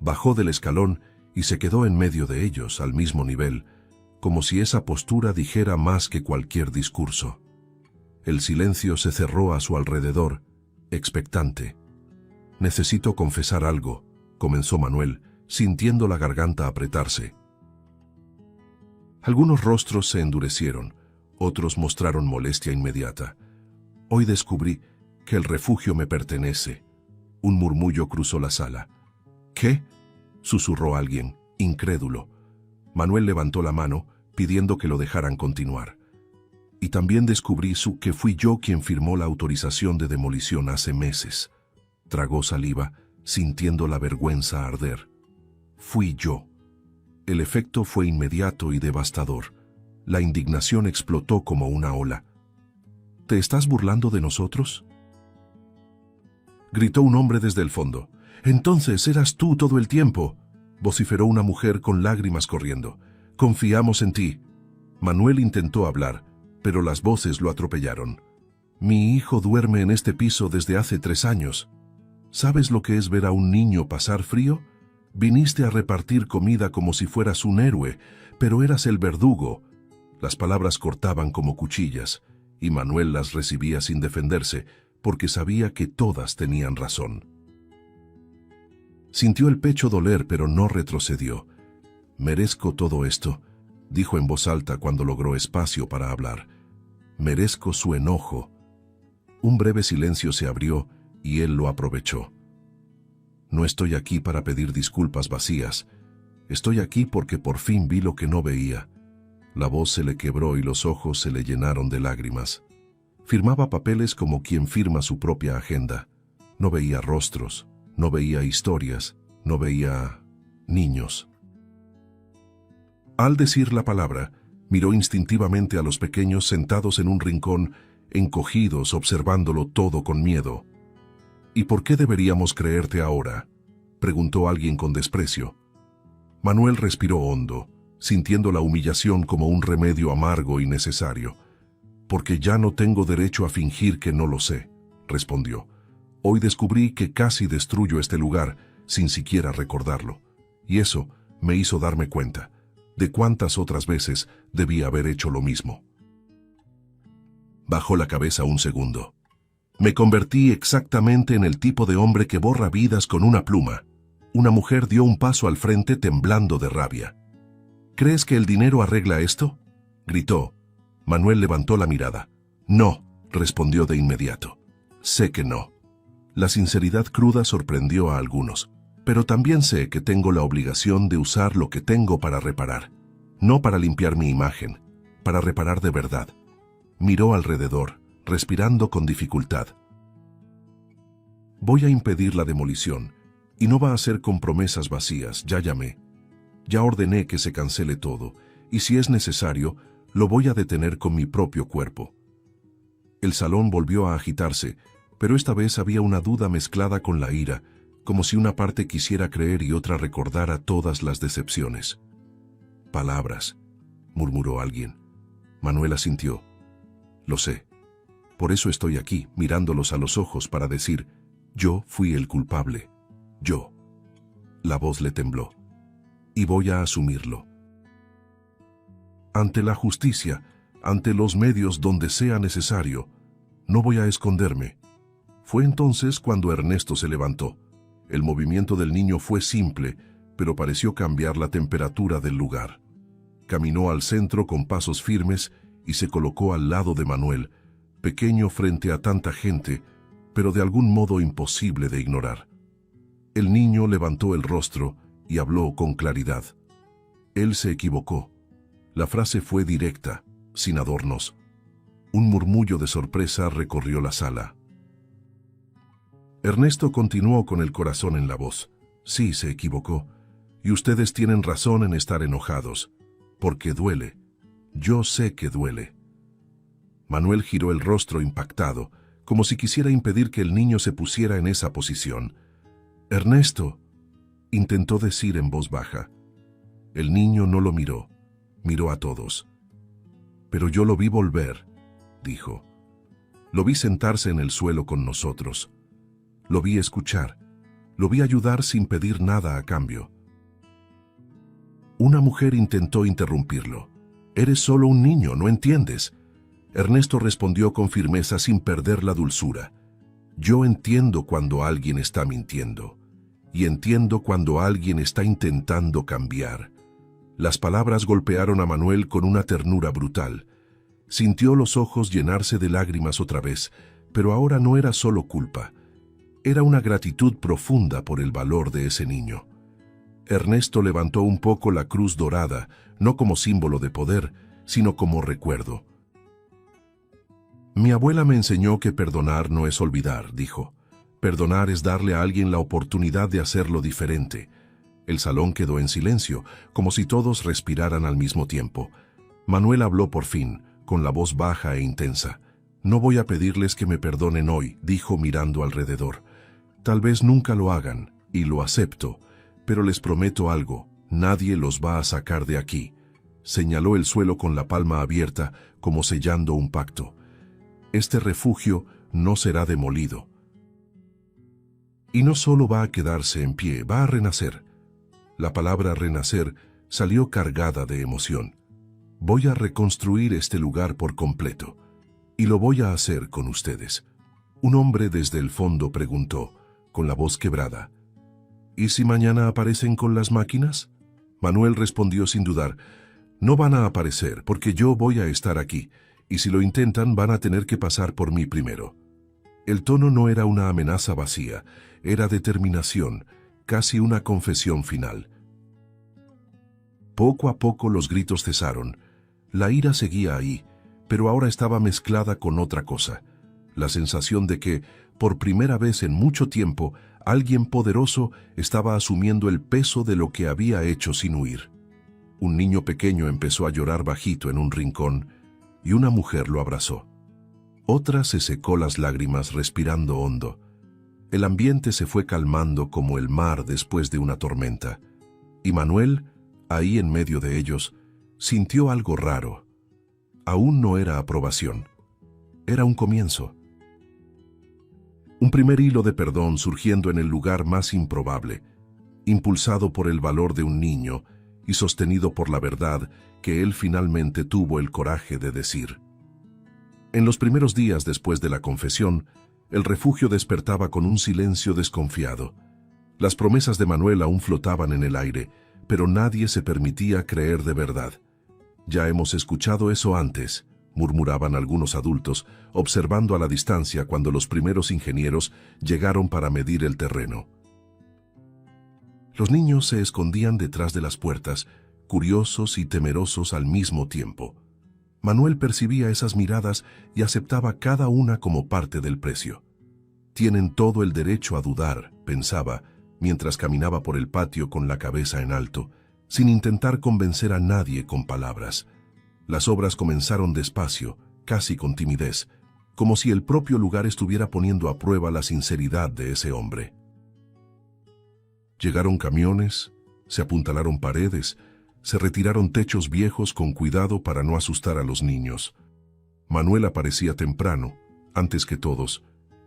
Bajó del escalón y se quedó en medio de ellos, al mismo nivel, como si esa postura dijera más que cualquier discurso. El silencio se cerró a su alrededor, expectante. «Necesito confesar algo», comenzó Manuel, sintiendo la garganta apretarse. Algunos rostros se endurecieron, otros mostraron molestia inmediata. «Hoy descubrí que el refugio me pertenece». Un murmullo cruzó la sala. «¿Qué?», susurró alguien, incrédulo. Manuel levantó la mano, pidiendo que lo dejaran continuar. «Y también descubrí que fui yo quien firmó la autorización de demolición hace meses». Tragó saliva, sintiendo la vergüenza arder. «Fui yo». El efecto fue inmediato y devastador. La indignación explotó como una ola. «¿Te estás burlando de nosotros?», gritó un hombre desde el fondo. «Entonces eras tú todo el tiempo», vociferó una mujer con lágrimas corriendo. «Confiamos en ti». Manuel intentó hablar, pero las voces lo atropellaron. «Mi hijo duerme en este piso desde hace 3 años. ¿Sabes lo que es ver a un niño pasar frío? Viniste a repartir comida como si fueras un héroe, pero eras el verdugo». Las palabras cortaban como cuchillas, y Manuel las recibía sin defenderse, porque sabía que todas tenían razón. Sintió el pecho doler, pero no retrocedió. «Merezco todo esto», dijo en voz alta cuando logró espacio para hablar. «Merezco su enojo». Un breve silencio se abrió y él lo aprovechó. «No estoy aquí para pedir disculpas vacías. Estoy aquí porque por fin vi lo que no veía». La voz se le quebró y los ojos se le llenaron de lágrimas. Firmaba papeles como quien firma su propia agenda. No veía rostros, no veía historias, no veía niños. Al decir la palabra, miró instintivamente a los pequeños sentados en un rincón, encogidos, observándolo todo con miedo. «¿Y por qué deberíamos creerte ahora?», preguntó alguien con desprecio. Manuel respiró hondo, sintiendo la humillación como un remedio amargo y necesario. «Porque ya no tengo derecho a fingir que no lo sé», respondió. «Hoy descubrí que casi destruyo este lugar sin siquiera recordarlo. Y eso me hizo darme cuenta de cuántas otras veces debía haber hecho lo mismo». Bajó la cabeza un segundo. «Me convertí exactamente en el tipo de hombre que borra vidas con una pluma». Una mujer dio un paso al frente temblando de rabia. «¿Crees que el dinero arregla esto?», gritó. Manuel levantó la mirada. «No», respondió de inmediato. «Sé que no». La sinceridad cruda sorprendió a algunos. «Pero también sé que tengo la obligación de usar lo que tengo para reparar. No para limpiar mi imagen, para reparar de verdad». Miró alrededor, respirando con dificultad. «Voy a impedir la demolición, y no va a ser con promesas vacías. Ya llamé. Ya ordené que se cancele todo, y si es necesario, lo voy a detener con mi propio cuerpo». El salón volvió a agitarse, pero esta vez había una duda mezclada con la ira, como si una parte quisiera creer y otra recordara todas las decepciones. «Palabras», murmuró alguien. Manuel asintió. «Lo sé. Por eso estoy aquí, mirándolos a los ojos para decir, yo fui el culpable. Yo». La voz le tembló. «Y voy a asumirlo. Ante la justicia, ante los medios donde sea necesario, no voy a esconderme». Fue entonces cuando Ernesto se levantó. El movimiento del niño fue simple, pero pareció cambiar la temperatura del lugar. Caminó al centro con pasos firmes y se colocó al lado de Manuel, pequeño frente a tanta gente, pero de algún modo imposible de ignorar. El niño levantó el rostro y habló con claridad. Él se equivocó. La frase fue directa, sin adornos. Un murmullo de sorpresa recorrió la sala. Ernesto continuó con el corazón en la voz. «Sí, se equivocó. Y ustedes tienen razón en estar enojados. Porque duele. Yo sé que duele». Manuel giró el rostro impactado, como si quisiera impedir que el niño se pusiera en esa posición. «Ernesto», intentó decir en voz baja. El niño no lo miró. Miró a todos. «Pero yo lo vi volver», dijo. «Lo vi sentarse en el suelo con nosotros. Lo vi escuchar. Lo vi ayudar sin pedir nada a cambio». Una mujer intentó interrumpirlo. «Eres solo un niño, ¿no entiendes?». Ernesto respondió con firmeza sin perder la dulzura. «Yo entiendo cuando alguien está mintiendo. Y entiendo cuando alguien está intentando cambiar». Las palabras golpearon a Manuel con una ternura brutal. Sintió los ojos llenarse de lágrimas otra vez, pero ahora no era solo culpa. Era una gratitud profunda por el valor de ese niño. Ernesto levantó un poco la cruz dorada, no como símbolo de poder, sino como recuerdo. «Mi abuela me enseñó que perdonar no es olvidar», dijo. «Perdonar es darle a alguien la oportunidad de hacerlo diferente». El salón quedó en silencio, como si todos respiraran al mismo tiempo. Manuel habló por fin, con la voz baja e intensa. «No voy a pedirles que me perdonen hoy», dijo mirando alrededor. «Tal vez nunca lo hagan, y lo acepto, pero les prometo algo, nadie los va a sacar de aquí». Señaló el suelo con la palma abierta, como sellando un pacto. «Este refugio no será demolido. Y no solo va a quedarse en pie, va a renacer». La palabra renacer salió cargada de emoción. «Voy a reconstruir este lugar por completo, y lo voy a hacer con ustedes». Un hombre desde el fondo preguntó, con la voz quebrada, «¿Y si mañana aparecen con las máquinas?». Manuel respondió sin dudar, «No van a aparecer porque yo voy a estar aquí, y si lo intentan van a tener que pasar por mí primero». El tono no era una amenaza vacía, era determinación, casi una confesión final. Poco a poco los gritos cesaron. La ira seguía ahí, pero ahora estaba mezclada con otra cosa. La sensación de que, por primera vez en mucho tiempo, alguien poderoso estaba asumiendo el peso de lo que había hecho sin huir. Un niño pequeño empezó a llorar bajito en un rincón, y una mujer lo abrazó. Otra se secó las lágrimas respirando hondo. El ambiente se fue calmando como el mar después de una tormenta, y Manuel, ahí en medio de ellos, sintió algo raro. Aún no era aprobación. Era un comienzo. Un primer hilo de perdón surgiendo en el lugar más improbable, impulsado por el valor de un niño y sostenido por la verdad que él finalmente tuvo el coraje de decir. En los primeros días después de la confesión, el refugio despertaba con un silencio desconfiado. Las promesas de Manuel aún flotaban en el aire, pero nadie se permitía creer de verdad. «Ya hemos escuchado eso antes», murmuraban algunos adultos, observando a la distancia cuando los primeros ingenieros llegaron para medir el terreno. Los niños se escondían detrás de las puertas, curiosos y temerosos al mismo tiempo. Manuel percibía esas miradas y aceptaba cada una como parte del precio. «Tienen todo el derecho a dudar», pensaba, mientras caminaba por el patio con la cabeza en alto, sin intentar convencer a nadie con palabras. Las obras comenzaron despacio, casi con timidez, como si el propio lugar estuviera poniendo a prueba la sinceridad de ese hombre. Llegaron camiones, se apuntalaron paredes, se retiraron techos viejos con cuidado para no asustar a los niños. Manuel aparecía temprano, antes que todos,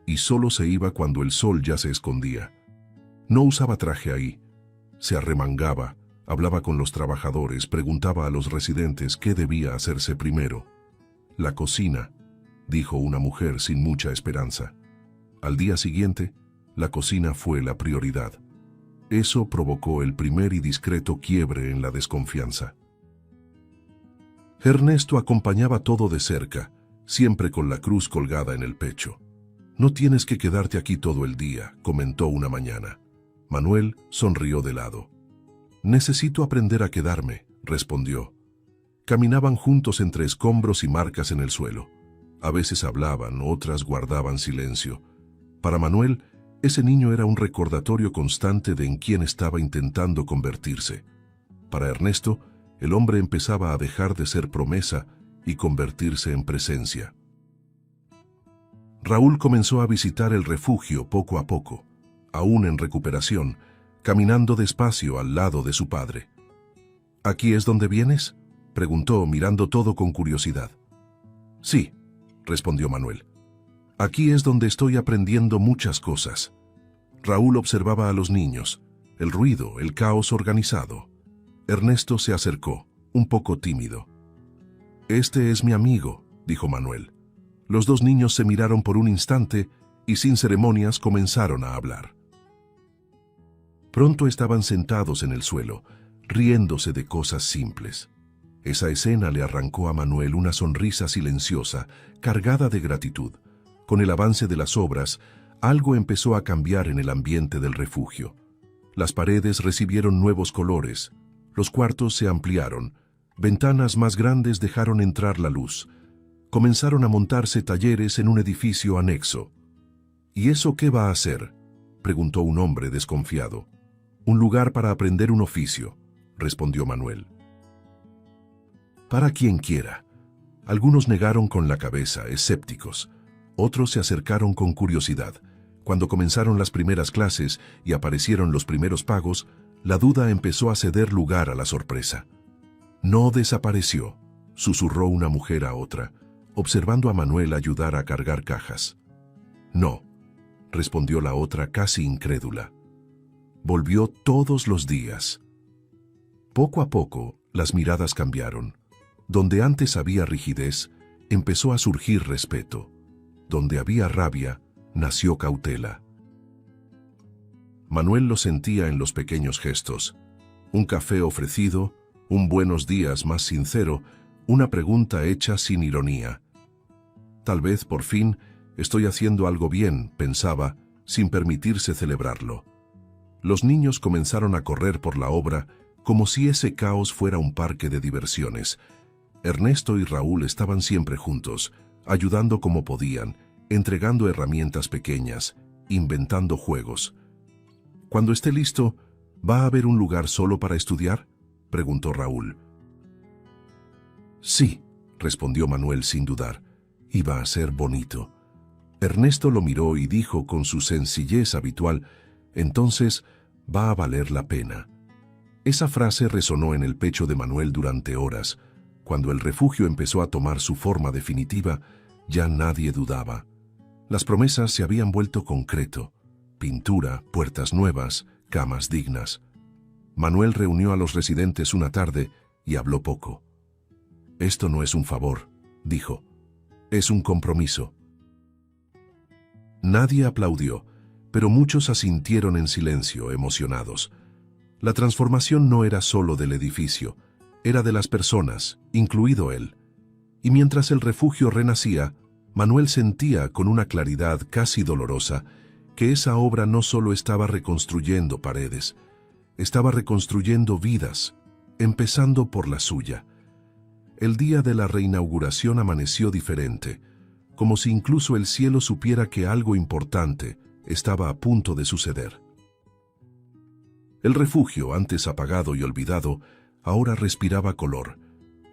y solo se iba cuando el sol ya se escondía. No usaba traje ahí, se arremangaba, hablaba con los trabajadores, preguntaba a los residentes qué debía hacerse primero. «La cocina», dijo una mujer sin mucha esperanza. Al día siguiente, la cocina fue la prioridad. Eso provocó el primer y discreto quiebre en la desconfianza. Ernesto acompañaba todo de cerca, siempre con la cruz colgada en el pecho. «No tienes que quedarte aquí todo el día», comentó una mañana. Manuel sonrió de lado. «Necesito aprender a quedarme», respondió. Caminaban juntos entre escombros y marcas en el suelo. A veces hablaban, otras guardaban silencio. Para Manuel, ese niño era un recordatorio constante de en quién estaba intentando convertirse. Para Ernesto, el hombre empezaba a dejar de ser promesa y convertirse en presencia. Raúl comenzó a visitar el refugio poco a poco, aún en recuperación, caminando despacio al lado de su padre. «¿Aquí es donde vienes?», preguntó, mirando todo con curiosidad. «Sí», respondió Manuel. «Aquí es donde estoy aprendiendo muchas cosas». Raúl observaba a los niños, el ruido, el caos organizado. Ernesto se acercó, un poco tímido. «Este es mi amigo», dijo Manuel. Los dos niños se miraron por un instante y sin ceremonias comenzaron a hablar. Pronto estaban sentados en el suelo, riéndose de cosas simples. Esa escena le arrancó a Manuel una sonrisa silenciosa, cargada de gratitud. Con el avance de las obras, algo empezó a cambiar en el ambiente del refugio. Las paredes recibieron nuevos colores, los cuartos se ampliaron, ventanas más grandes dejaron entrar la luz. Comenzaron a montarse talleres en un edificio anexo. «¿Y eso qué va a hacer?», preguntó un hombre desconfiado. «Un lugar para aprender un oficio», respondió Manuel. «Para quien quiera». Algunos negaron con la cabeza, escépticos. Otros se acercaron con curiosidad. Cuando comenzaron las primeras clases y aparecieron los primeros pagos, la duda empezó a ceder lugar a la sorpresa. «No desapareció», susurró una mujer a otra, observando a Manuel ayudar a cargar cajas. «No», respondió la otra casi incrédula. «Volvió todos los días». Poco a poco, las miradas cambiaron. Donde antes había rigidez, empezó a surgir respeto. Donde había rabia, nació cautela. Manuel lo sentía en los pequeños gestos. Un café ofrecido, un buenos días más sincero, una pregunta hecha sin ironía. «Tal vez, por fin, estoy haciendo algo bien», pensaba, sin permitirse celebrarlo. Los niños comenzaron a correr por la obra como si ese caos fuera un parque de diversiones. Ernesto y Raúl estaban siempre juntos, ayudando como podían, entregando herramientas pequeñas, inventando juegos. «Cuando esté listo, ¿va a haber un lugar solo para estudiar?», preguntó Raúl. «Sí», respondió Manuel sin dudar. «Iba a ser bonito. Ernesto lo miró y dijo con su sencillez habitual: «Entonces, va a valer la pena». Esa frase resonó en el pecho de Manuel durante horas. Cuando el refugio empezó a tomar su forma definitiva, ya nadie dudaba. Las promesas se habían vuelto concreto: pintura, puertas nuevas, camas dignas. Manuel reunió a los residentes una tarde y habló poco. «Esto no es un favor», dijo. «Es un compromiso». Nadie aplaudió, pero muchos asintieron en silencio, emocionados. La transformación no era solo del edificio, era de las personas, incluido él. Y mientras el refugio renacía, Manuel sentía con una claridad casi dolorosa que esa obra no solo estaba reconstruyendo paredes, estaba reconstruyendo vidas, empezando por la suya. El día de la reinauguración amaneció diferente, como si incluso el cielo supiera que algo importante estaba a punto de suceder. El refugio, antes apagado y olvidado, ahora respiraba color.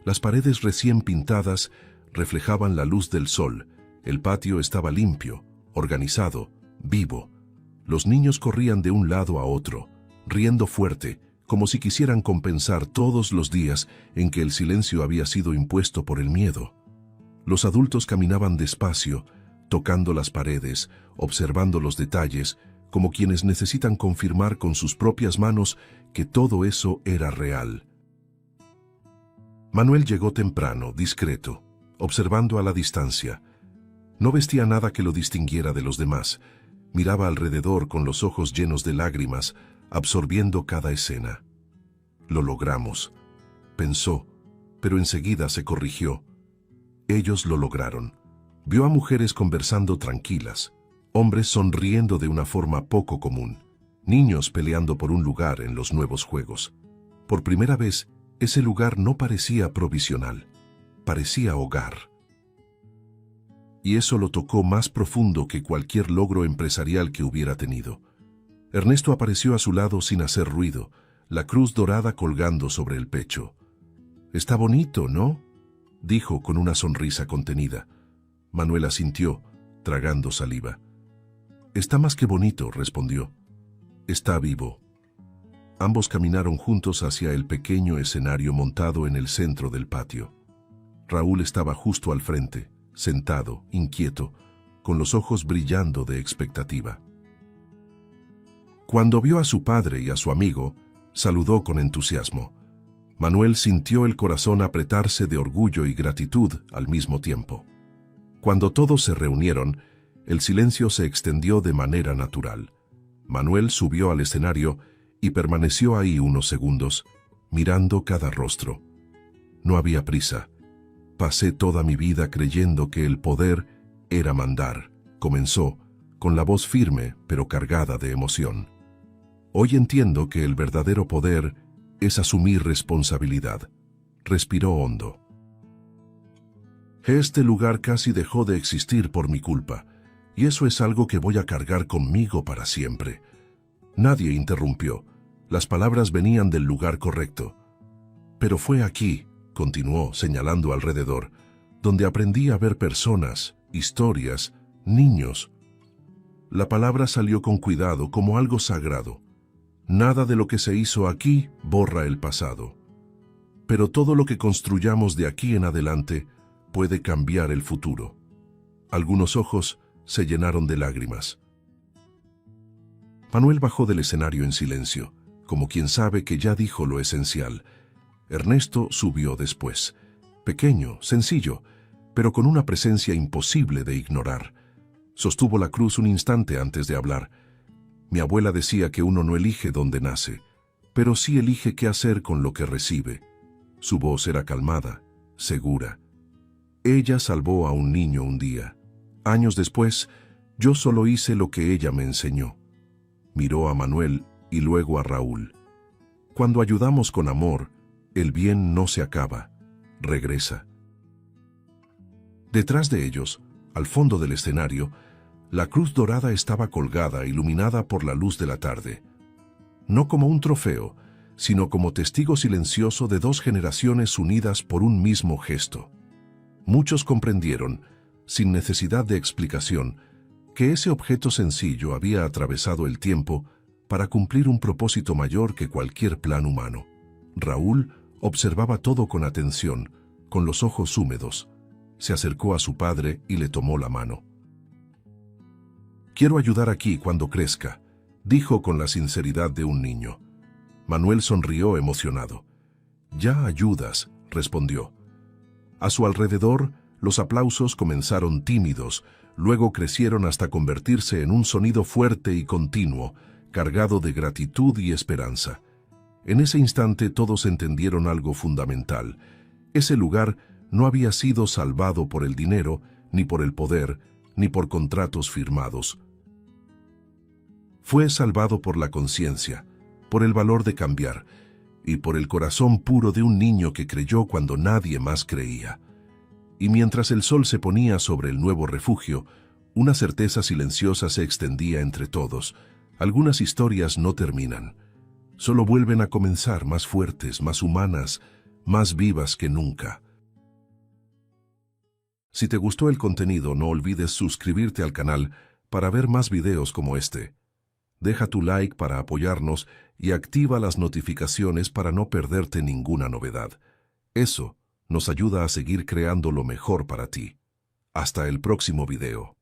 Las paredes recién pintadas reflejaban la luz del sol, el patio estaba limpio, organizado, vivo. Los niños corrían de un lado a otro, riendo fuerte, como si quisieran compensar todos los días en que el silencio había sido impuesto por el miedo. Los adultos caminaban despacio, tocando las paredes, observando los detalles, como quienes necesitan confirmar con sus propias manos que todo eso era real. Manuel llegó temprano, discreto, observando a la distancia. No vestía nada que lo distinguiera de los demás. Miraba alrededor con los ojos llenos de lágrimas, absorbiendo cada escena. «Lo logramos», pensó, pero enseguida se corrigió. Ellos lo lograron. Vio a mujeres conversando tranquilas, hombres sonriendo de una forma poco común, niños peleando por un lugar en los nuevos juegos. Por primera vez, ese lugar no parecía provisional, parecía hogar. Y eso lo tocó más profundo que cualquier logro empresarial que hubiera tenido. Ernesto apareció a su lado sin hacer ruido, la cruz dorada colgando sobre el pecho. «Está bonito, ¿no?», dijo con una sonrisa contenida. Manuel asintió, tragando saliva. «Está más que bonito», respondió. «Está vivo». Ambos caminaron juntos hacia el pequeño escenario montado en el centro del patio. Raúl estaba justo al frente, sentado, inquieto, con los ojos brillando de expectativa. Cuando vio a su padre y a su amigo, saludó con entusiasmo. Manuel sintió el corazón apretarse de orgullo y gratitud al mismo tiempo. Cuando todos se reunieron, el silencio se extendió de manera natural. Manuel subió al escenario y permaneció ahí unos segundos, mirando cada rostro. No había prisa. «Pasé toda mi vida creyendo que el poder era mandar», comenzó, con la voz firme pero cargada de emoción. «Hoy entiendo que el verdadero poder es asumir responsabilidad». Respiró hondo. «Este lugar casi dejó de existir por mi culpa, y eso es algo que voy a cargar conmigo para siempre». Nadie interrumpió. Las palabras venían del lugar correcto. «Pero fue aquí», continuó, señalando alrededor, «donde aprendí a ver personas, historias, niños». La palabra salió con cuidado, como algo sagrado. Nada de lo que se hizo aquí borra el pasado. Pero todo lo que construyamos de aquí en adelante puede cambiar el futuro. Algunos ojos se llenaron de lágrimas. Manuel bajó del escenario en silencio, como quien sabe que ya dijo lo esencial. Ernesto subió después, pequeño, sencillo, pero con una presencia imposible de ignorar. Sostuvo la cruz un instante antes de hablar. «Mi abuela decía que uno no elige dónde nace, pero sí elige qué hacer con lo que recibe». Su voz era calmada, segura. «Ella salvó a un niño un día. Años después, yo solo hice lo que ella me enseñó». Miró a Manuel y luego a Raúl. «Cuando ayudamos con amor, el bien no se acaba, regresa». Detrás de ellos, al fondo del escenario, la cruz dorada estaba colgada, iluminada por la luz de la tarde. No como un trofeo, sino como testigo silencioso de dos generaciones unidas por un mismo gesto. Muchos comprendieron, sin necesidad de explicación, que ese objeto sencillo había atravesado el tiempo para cumplir un propósito mayor que cualquier plan humano. Raúl observaba todo con atención, con los ojos húmedos. Se acercó a su padre y le tomó la mano. «Quiero ayudar aquí cuando crezca», dijo con la sinceridad de un niño. Manuel sonrió emocionado. «Ya ayudas», respondió. A su alrededor, los aplausos comenzaron tímidos, luego crecieron hasta convertirse en un sonido fuerte y continuo, cargado de gratitud y esperanza. En ese instante todos entendieron algo fundamental. Ese lugar no había sido salvado por el dinero, ni por el poder, ni por contratos firmados. Fue salvado por la conciencia, por el valor de cambiar, y por el corazón puro de un niño que creyó cuando nadie más creía. Y mientras el sol se ponía sobre el nuevo refugio, una certeza silenciosa se extendía entre todos. Algunas historias no terminan. Solo vuelven a comenzar más fuertes, más humanas, más vivas que nunca. Si te gustó el contenido, no olvides suscribirte al canal para ver más videos como este. Deja tu like para apoyarnos y activa las notificaciones para no perderte ninguna novedad. Eso nos ayuda a seguir creando lo mejor para ti. Hasta el próximo video.